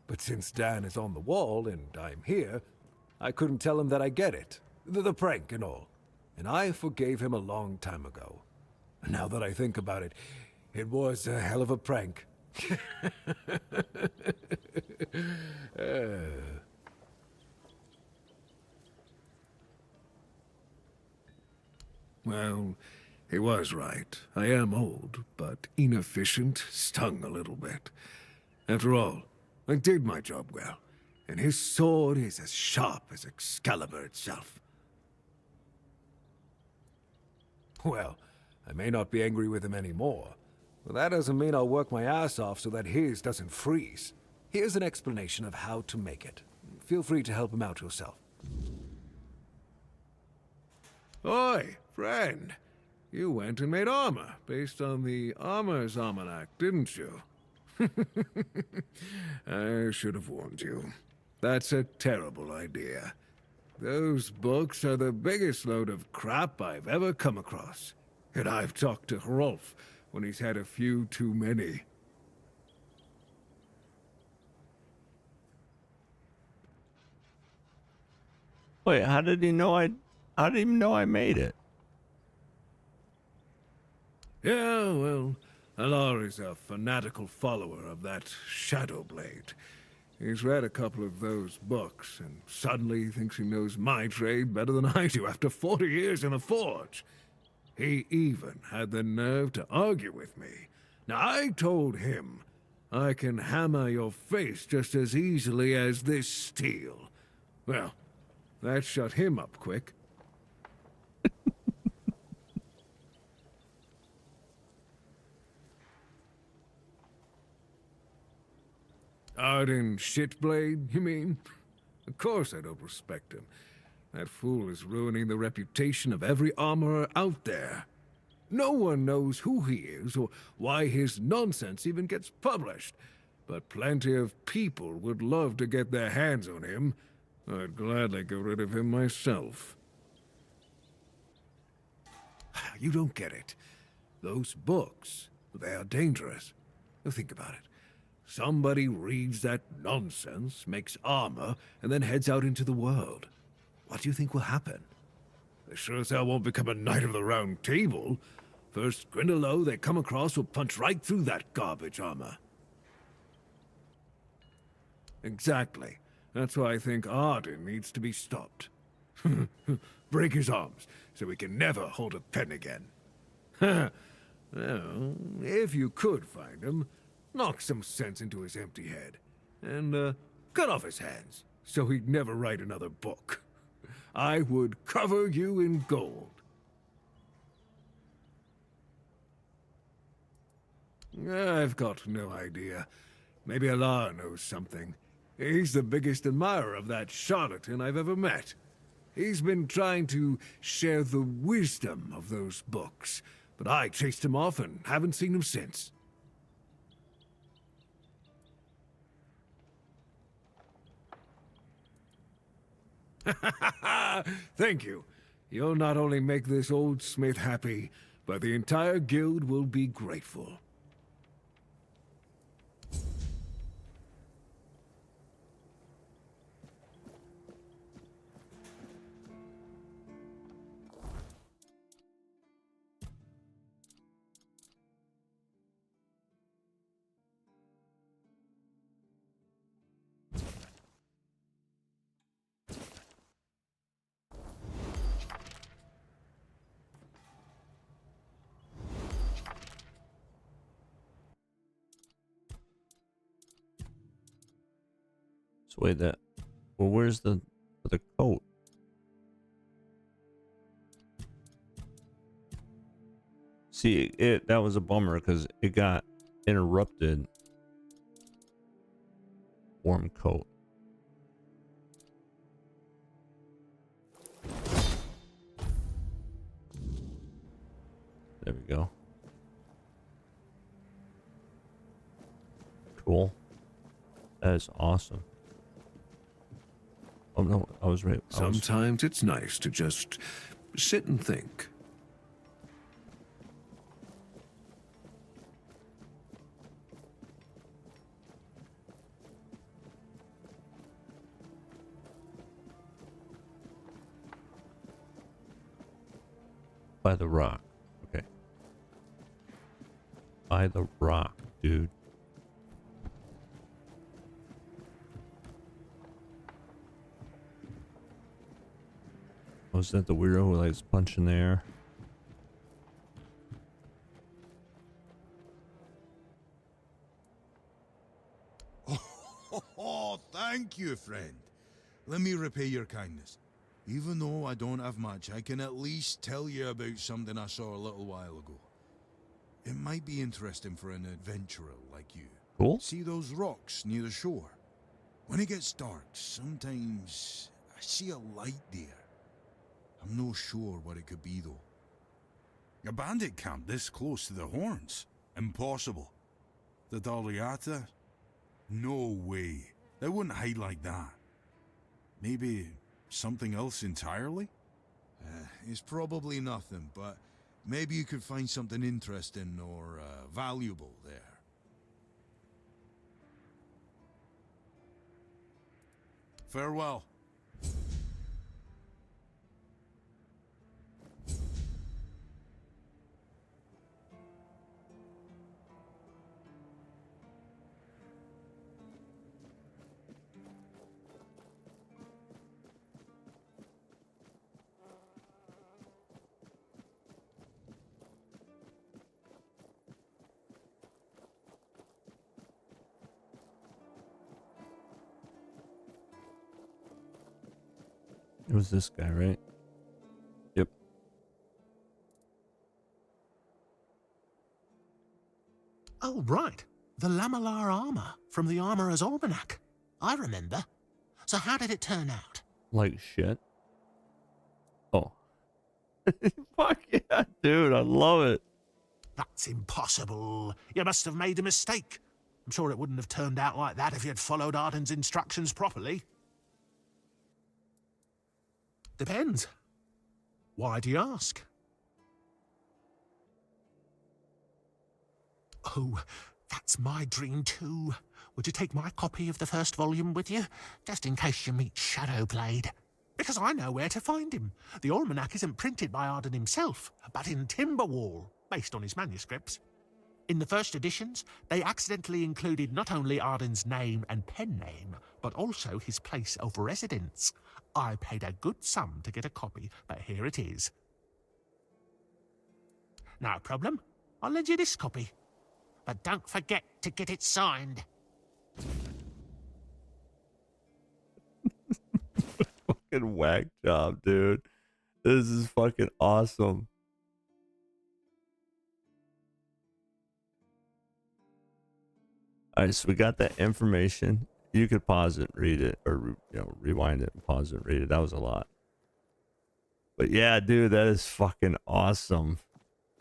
But since Dan is on the wall and I'm here, I couldn't tell him that I get it. The prank and all. And I forgave him a long time ago. Now that I think about it, it was a hell of a prank. Well, he was right. I am old, but inefficient, stung a little bit. After all, I did my job well, and his sword is as sharp as Excalibur itself. Well, I may not be angry with him anymore, but that doesn't mean I'll work my ass off so that his doesn't freeze. Here's an explanation of how to make it. Feel free to help him out yourself. Oi, friend. You went and made armor based on the Armor's Almanac, didn't you? I should have warned you. That's a terrible idea. Those books are the biggest load of crap I've ever come across. And I've talked to Hrolf when he's had a few too many. Wait, how did he know I made it? Yeah, well, Alar is a fanatical follower of that Shadowblade. He's read a couple of those books, and suddenly thinks he knows my trade better than I do after 40 years in the forge. He even had the nerve to argue with me. Now, I told him, I can hammer your face just as easily as this steel. Well, that shut him up quick. Arden Shitblade, you mean? Of course I don't respect him. That fool is ruining the reputation of every armorer out there. No one knows who he is or why his nonsense even gets published. but plenty of people would love to get their hands on him. I'd gladly get rid of him myself. You don't get it. Those books, they are dangerous. Now think about it. Somebody reads that nonsense, makes armor, and then heads out into the world. What do you think will happen? They sure as hell won't become a Knight of the Round Table. First Grindelow they come across will punch right through that garbage armor. Exactly. That's why I think Arden needs to be stopped. Break his arms, so he can never hold a pen again. Well, if you could find him, knock some sense into his empty head, and cut off his hands, so he'd never write another book. I would cover you in gold. I've got no idea. Maybe Alar knows something. He's the biggest admirer of that charlatan I've ever met. He's been trying to share the wisdom of those books, but I chased him off and haven't seen him since. Thank you. You'll not only make this old smith happy, but the entire guild will be grateful. So wait, well, where's the coat? See, that was a bummer because it got interrupted. Warm coat. There we go. Cool. That is awesome. Oh no, I was right. Sometimes it's nice to just sit and think. By the rock. Okay. By the rock, dude. Was that the weirdo who likes punching the air? Oh, thank you, friend. Let me repay your kindness. Even though I don't have much, I can at least tell you about something I saw a little while ago. It might be interesting for an adventurer like you. Cool. See those rocks near the shore? When it gets dark, sometimes I see a light there. I'm no sure what it could be, though. A bandit camp this close to the Horns? Impossible. The Daliata? No way. They wouldn't hide like that. Maybe something else entirely? It's probably nothing, but maybe you could find something interesting or valuable there. Farewell. It was this guy, right? Yep. Oh, right. The lamellar armor from the Armorer's Almanac. I remember. So how did it turn out? Like shit. Oh. Fuck yeah, dude. I love it. That's impossible. You must have made a mistake. I'm sure it wouldn't have turned out like that if you'd followed Arden's instructions properly. Depends. Why do you ask? Oh, that's my dream too. Would you take my copy of the first volume with you, just in case you meet Shadowblade? Because I know where to find him. The almanac isn't printed by Arden himself, but in Timberwall, based on his manuscripts. In the first editions, they accidentally included not only Arden's name and pen name, but also his place of residence. I paid a good sum to get a copy, but here it is. No problem. I'll lend you this copy. But don't forget to get it signed. Fucking whack job, dude. This is fucking awesome. All right, so we got that information. You could pause it, read it, or rewind it and pause it, and read it. That was a lot. But yeah, dude, that is fucking awesome.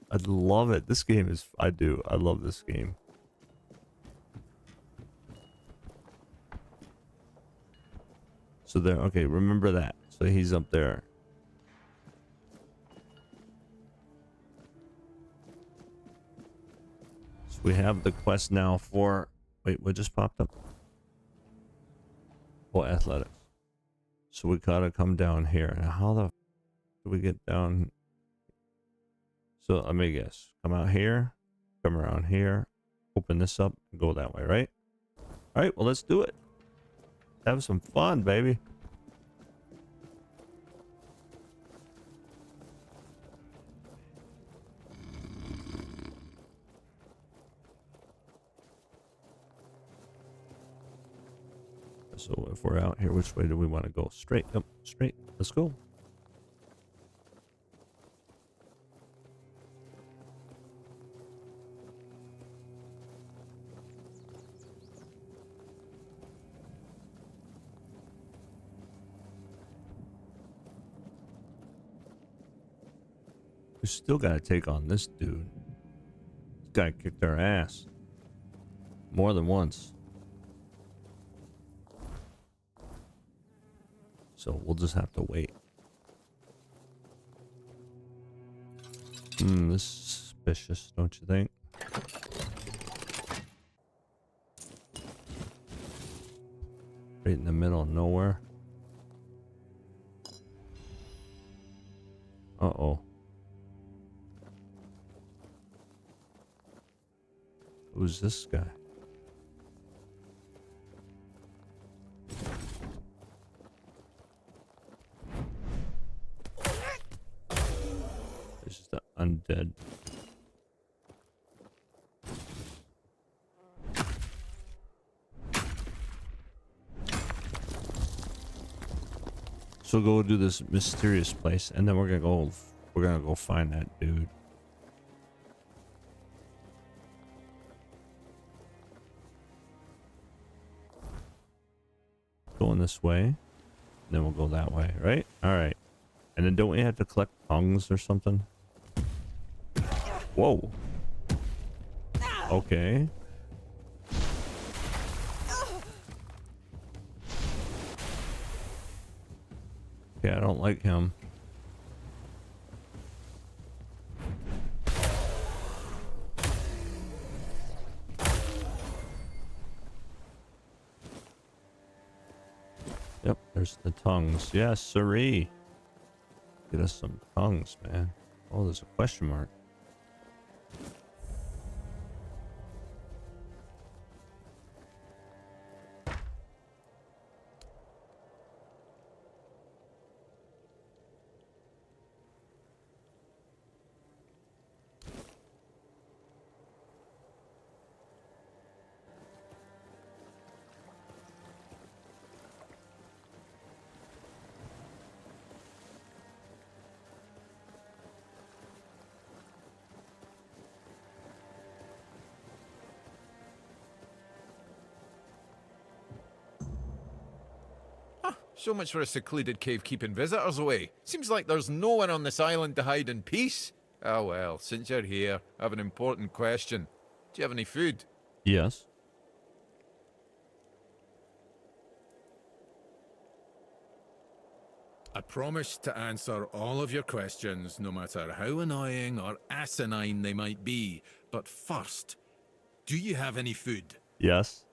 I love it. This game is, I love this game. So there, okay, remember that. So he's up there. So we have the quest now for, wait, what just popped up? Oh, athletics. So we gotta come down here. Now how the do we get down? So let me guess. Come out here, come around here, open this up, and go that way, right? All right, well, let's do it. Have some fun, baby. So if we're out here, which way do we want to go? Straight. Yep, straight. Let's go. We still got to take on this dude. This guy kicked our ass. More than once. So we'll just have to wait. This is suspicious, don't you think? Right in the middle of nowhere. Uh-oh. Who's this guy? It's just an undead. So go do this mysterious place, and then we're gonna go find that dude. Going this way, and then we'll go that way, right? All right. And then don't we have to collect tongues or something? Whoa. Okay. Okay, I don't like him. Yep, there's the tongues. Yes, siree. Get us some tongues, man. Oh, there's a question mark. So much for a secluded cave keeping visitors away. Seems like there's no one on this island to hide in peace. Oh well, since you're here, I have an important question. Do you have any food? Yes. I promise to answer all of your questions, no matter how annoying or asinine they might be. But first, do you have any food? Yes.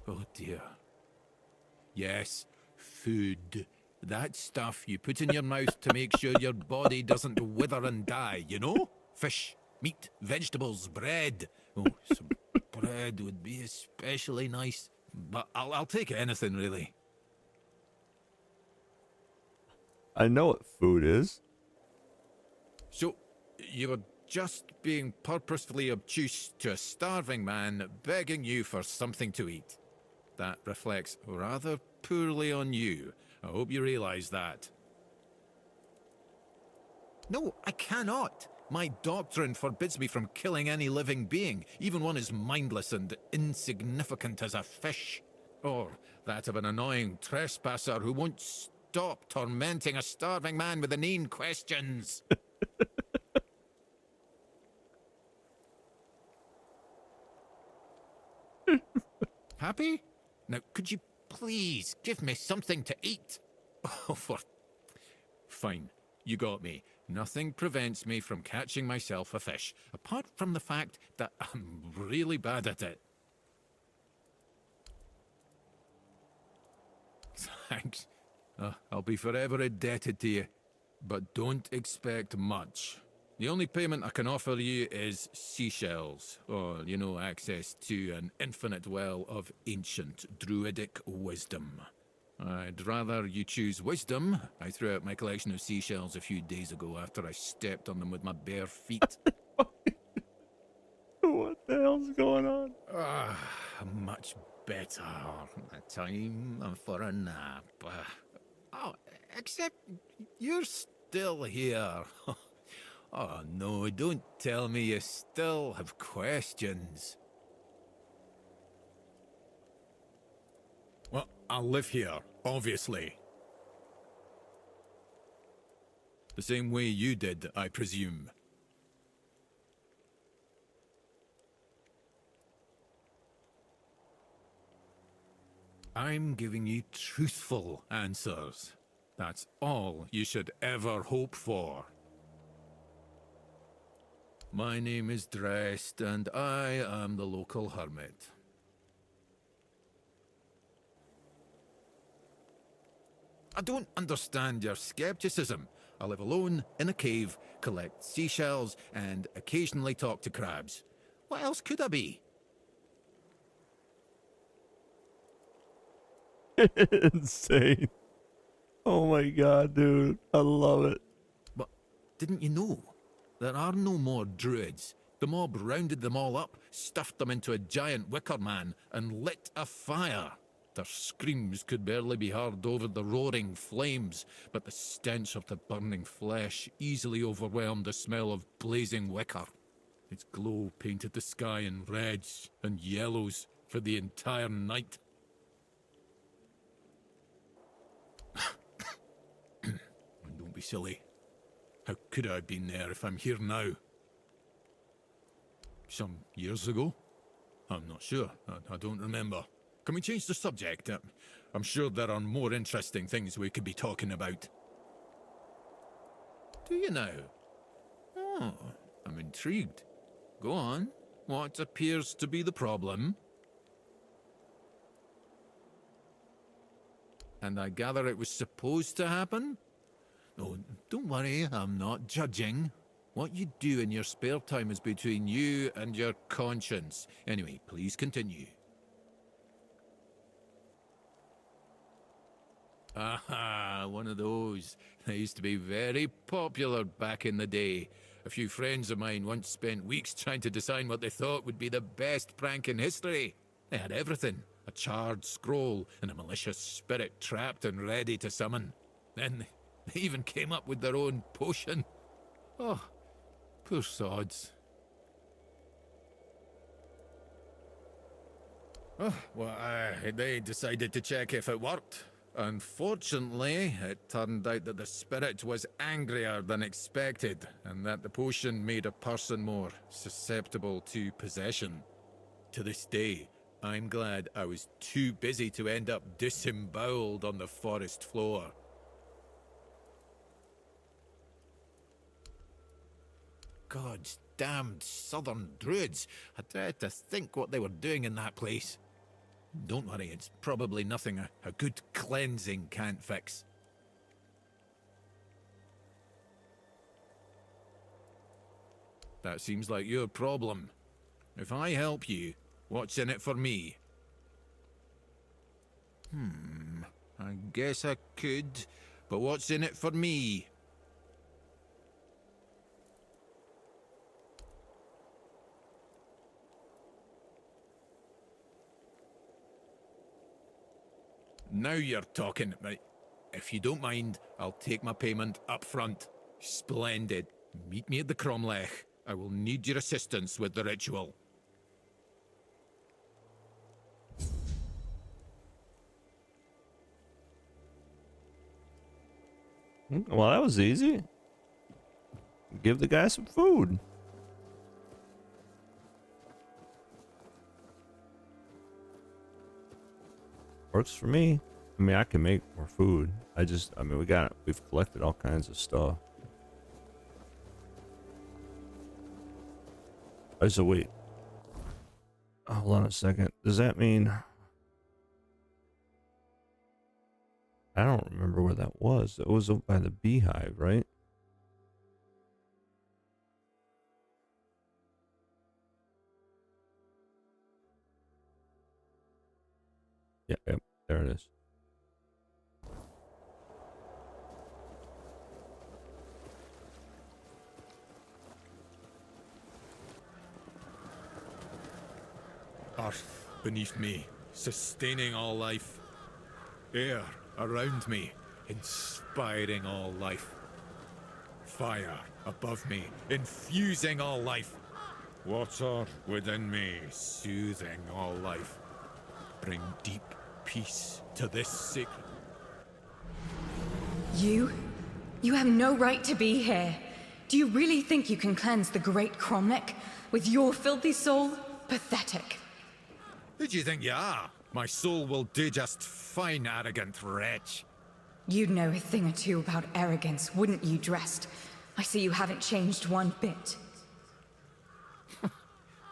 Oh dear. Yes, food. That stuff you put in your mouth to make sure your body doesn't wither and die, you know? Fish, meat, vegetables, bread. Oh, some bread would be especially nice. But I'll take anything, really. I know what food is. So, you were just being purposefully obtuse to a starving man begging you for something to eat. That reflects rather poorly on you. I hope you realize that. No, I cannot. My doctrine forbids me from killing any living being, even one as mindless and insignificant as a fish. Or that of an annoying trespasser who won't stop tormenting a starving man with inane questions. Happy? Now, could you please give me something to eat? Oh, Fine, you got me. Nothing prevents me from catching myself a fish, apart from the fact that I'm really bad at it. Thanks. I'll be forever indebted to you. But don't expect much. The only payment I can offer you is seashells, or, you know, access to an infinite well of ancient druidic wisdom. I'd rather you choose wisdom. I threw out my collection of seashells a few days ago after I stepped on them with my bare feet. What the hell's going on? Much better. Time for a nap. Oh, except you're still here. Oh no, don't tell me you still have questions. Well, I live here, obviously. The same way you did, I presume. I'm giving you truthful answers. That's all you should ever hope for. My name is Drest, and I am the local hermit. I don't understand your skepticism. I live alone, in a cave, collect seashells, and occasionally talk to crabs. What else could I be? Insane. Oh my god, dude. I love it. But didn't you know? There are no more druids. The mob rounded them all up, stuffed them into a giant wicker man, and lit a fire. Their screams could barely be heard over the roaring flames, but the stench of the burning flesh easily overwhelmed the smell of blazing wicker. Its glow painted the sky in reds and yellows for the entire night. Don't be silly. How could I have been there if I'm here now? Some years ago? I'm not sure. I don't remember. Can we change the subject? I'm sure there are more interesting things we could be talking about. Do you now? Oh, I'm intrigued. Go on. What appears to be the problem? And I gather it was supposed to happen? Oh, don't worry, I'm not judging. What you do in your spare time is between you and your conscience. Anyway, please continue. Aha, one of those. They used to be very popular back in the day. A few friends of mine once spent weeks trying to decide what they thought would be the best prank in history. They had everything. A charred scroll and a malicious spirit trapped and ready to summon. Then they even came up with their own potion. Oh, poor sods. Oh, well, they decided to check if it worked. Unfortunately, it turned out that the spirit was angrier than expected, and that the potion made a person more susceptible to possession. To this day, I'm glad I was too busy to end up disemboweled on the forest floor. God's damned southern druids. I dread to think what they were doing in that place. Don't worry, it's probably nothing a good cleansing can't fix. That seems like your problem. If I help you, what's in it for me? I guess I could, but what's in it for me? Now you're talking. Right. If you don't mind, I'll take my payment up front. Splendid. Meet me at the Cromlech. I will need your assistance with the ritual. Well, that was easy. Give the guy some food. Works for me. I mean, I can make more food. I mean, we've collected all kinds of stuff. So wait. Hold on a second. Does that mean... I don't remember where that was. It was up by the beehive, right? Yep, there it is. Earth beneath me, sustaining all life. Air around me, inspiring all life. Fire above me, infusing all life. Water within me, soothing all life. Bring deep peace to this sacred... You have no right to be here. Do you really think you can cleanse the great Cromlech with your filthy soul? Pathetic. Who do you think you are? My soul will do just fine, arrogant wretch. You'd know a thing or two about arrogance, wouldn't you, Drest? I see you haven't changed one bit.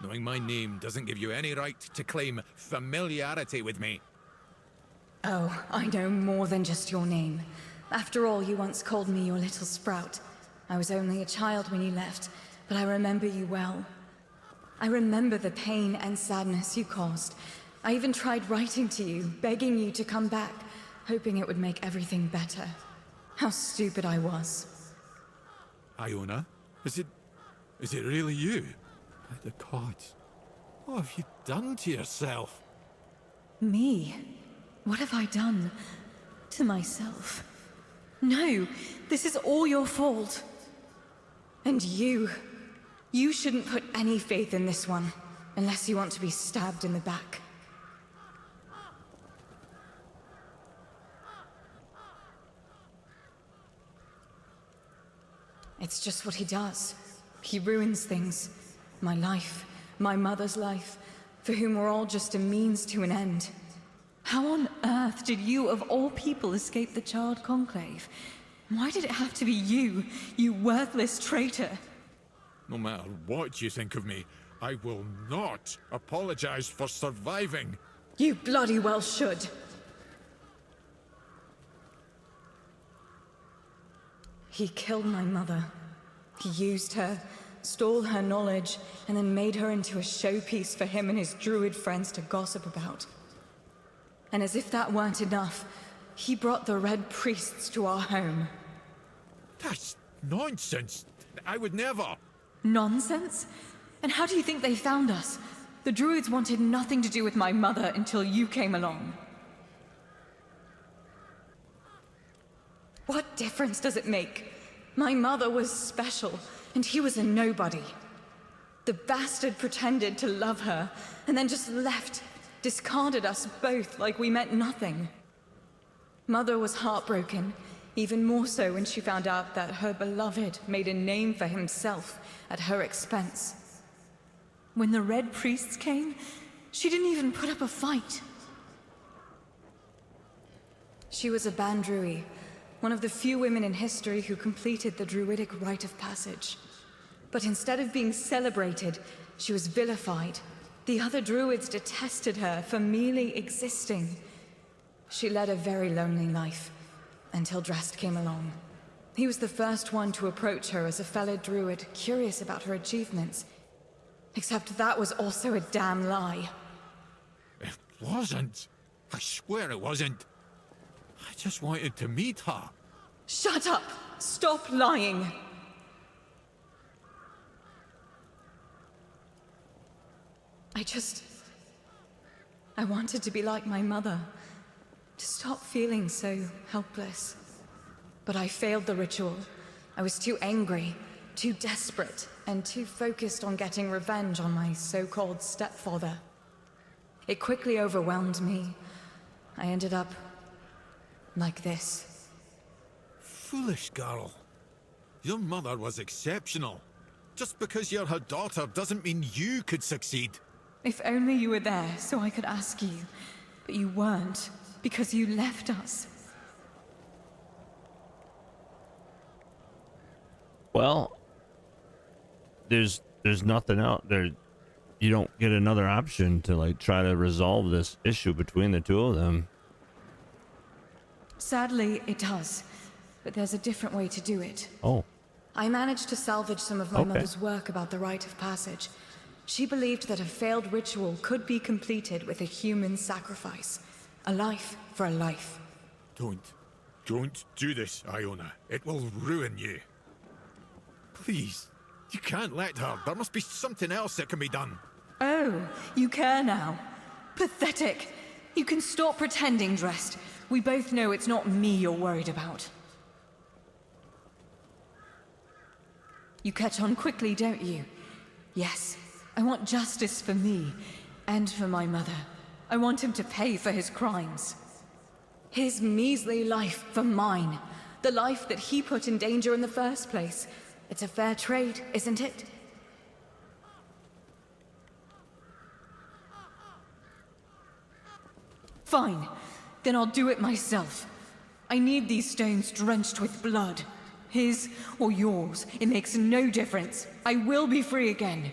Knowing my name doesn't give you any right to claim familiarity with me. Oh, I know more than just your name. After all, you once called me your little sprout. I was only a child when you left, but I remember you well. I remember the pain and sadness you caused. I even tried writing to you, begging you to come back, hoping it would make everything better. How stupid I was. Iona, is it really you? By the gods, what have you done to yourself? Me? What have I done? To myself? No, this is all your fault. And you shouldn't put any faith in this one, unless you want to be stabbed in the back. It's just what he does. He ruins things. My life, my mother's life, for whom we're all just a means to an end. How on earth did you, of all people, escape the Child Conclave? Why did it have to be you, you worthless traitor? No matter what you think of me, I will not apologize for surviving. You bloody well should. He killed my mother. He used her, stole her knowledge, and then made her into a showpiece for him and his druid friends to gossip about. And as if that weren't enough, he brought the Red Priests to our home. That's nonsense. I would never. Nonsense? And how do you think they found us? The druids wanted nothing to do with my mother until you came along. What difference does it make? My mother was special, and he was a nobody. The bastard pretended to love her, and then just left, discarded us both like we meant nothing. Mother was heartbroken, even more so when she found out that her beloved made a name for himself at her expense. When the Red Priests came, she didn't even put up a fight. She was a Bandrui, one of the few women in history who completed the druidic rite of passage. But instead of being celebrated, she was vilified. The other druids detested her for merely existing. She led a very lonely life, until Drest came along. He was the first one to approach her as a fellow druid, curious about her achievements. Except that was also a damn lie. It wasn't. I swear it wasn't. I just wanted to meet her. Shut up! Stop lying! I wanted to be like my mother. To stop feeling so helpless. But I failed the ritual. I was too angry, too desperate, and too focused on getting revenge on my so-called stepfather. It quickly overwhelmed me. I ended up like this. Foolish girl. Your mother was exceptional. Just because you're her daughter doesn't mean you could succeed. If only you were there so I could ask you. But you weren't, because you left us. Well, there's nothing out there. You don't get another option to like try to resolve this issue between the two of them. Sadly, it does. But there's a different way to do it. Oh. I managed to salvage some of my mother's work about the rite of passage. She believed that a failed ritual could be completed with a human sacrifice. A life for a life. Don't do this, Iona. It will ruin you. Please, you can't let her. There must be something else that can be done. Oh, you care now. Pathetic. You can stop pretending, Drest. We both know it's not me you're worried about. You catch on quickly, don't you? Yes, I want justice for me, and for my mother. I want him to pay for his crimes. His measly life for mine. The life that he put in danger in the first place. It's a fair trade, isn't it? Fine. Then I'll do it myself. I need these stones drenched with blood. His or yours, it makes no difference. I will be free again.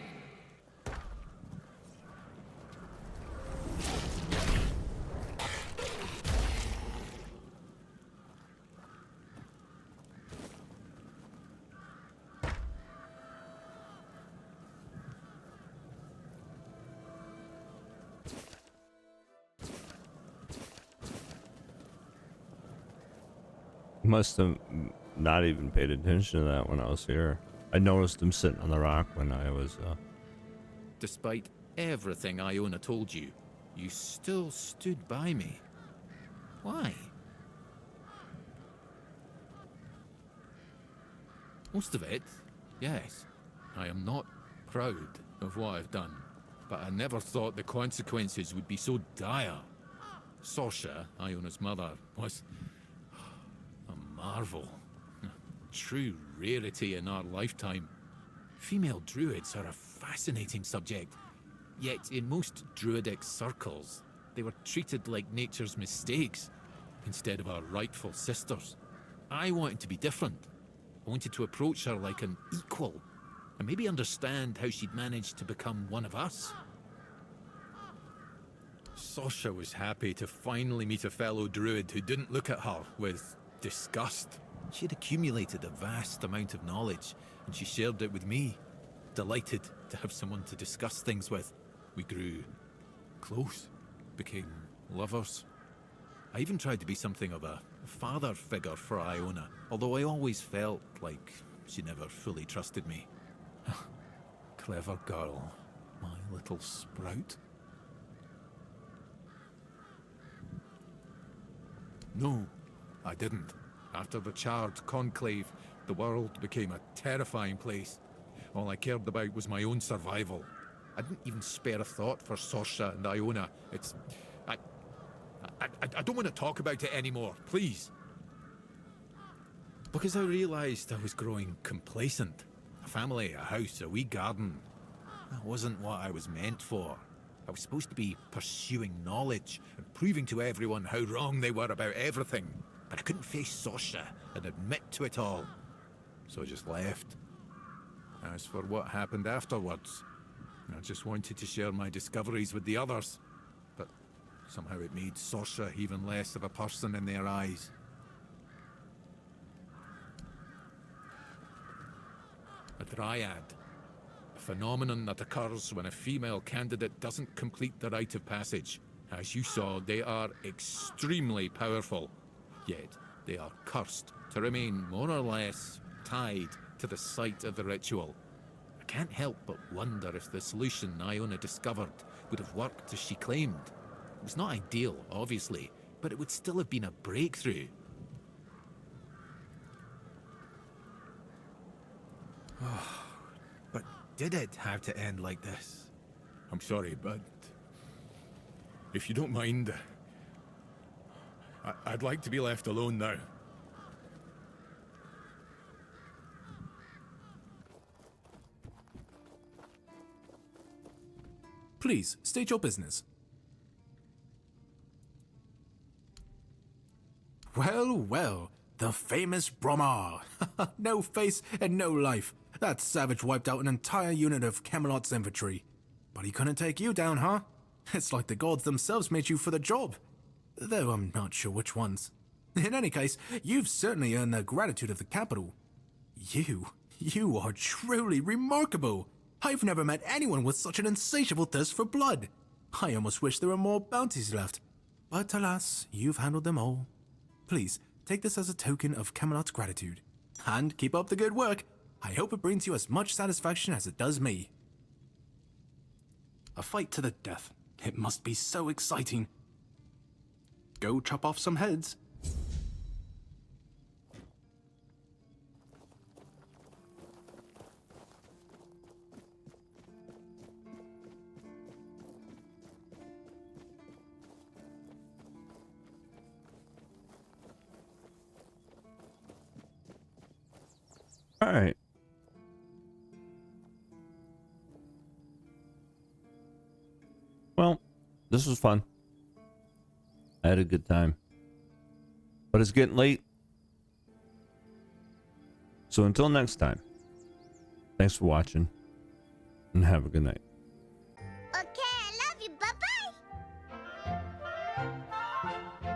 Must have not even paid attention to that when I was here. I noticed him sitting on the rock when I was Despite everything Iona told you, you still stood by me. Why? Most of it, yes. I am not proud of what I've done, but I never thought the consequences would be so dire. Sorsha, Iona's mother, was a marvel. True rarity in our lifetime. Female druids are a fascinating subject. Yet in most druidic circles, they were treated like nature's mistakes instead of our rightful sisters. I wanted to be different. I wanted to approach her like an equal, and maybe understand how she'd managed to become one of us. Sorsha was happy to finally meet a fellow druid who didn't look at her with disgust. She had accumulated a vast amount of knowledge, and she shared it with me. Delighted to have someone to discuss things with. We grew close, became lovers. I even tried to be something of a father figure for Iona, although I always felt like she never fully trusted me. Clever girl, my little sprout. No, I didn't. After the charred conclave, the world became a terrifying place. All I cared about was my own survival. I didn't even spare a thought for Sorsha and Iona. I don't want to talk about it anymore, please. Because I realized I was growing complacent. A family, a house, a wee garden. That wasn't what I was meant for. I was supposed to be pursuing knowledge and proving to everyone how wrong they were about everything. But I couldn't face Sorsha and admit to it all. So I just left. As for what happened afterwards, I just wanted to share my discoveries with the others, but somehow it made Sorsha even less of a person in their eyes. A dryad. A phenomenon that occurs when a female candidate doesn't complete the rite of passage. As you saw, they are extremely powerful, yet they are cursed to remain more or less tied to the site of the ritual. I can't help but wonder if the solution Iona discovered would have worked as she claimed. It was not ideal, obviously, but it would still have been a breakthrough. But did it have to end like this? I'm sorry, but if you don't mind, I'd like to be left alone now. Please, state your business. Well, well, the famous Bromar. No face and no life. That savage wiped out an entire unit of Camelot's infantry. But he couldn't take you down, huh? It's like the gods themselves made you for the job. Though I'm not sure which ones. In any case, you've certainly earned the gratitude of the capital. You are truly remarkable. I've never met anyone with such an insatiable thirst for blood. I almost wish there were more bounties left. But alas, you've handled them all. Please, take this as a token of Camelot's gratitude. And keep up the good work. I hope it brings you as much satisfaction as it does me. A fight to the death. It must be so exciting. Go chop off some heads. All right. Well, this was fun. I had a good time. But it's getting late. So until next time, thanks for watching and have a good night.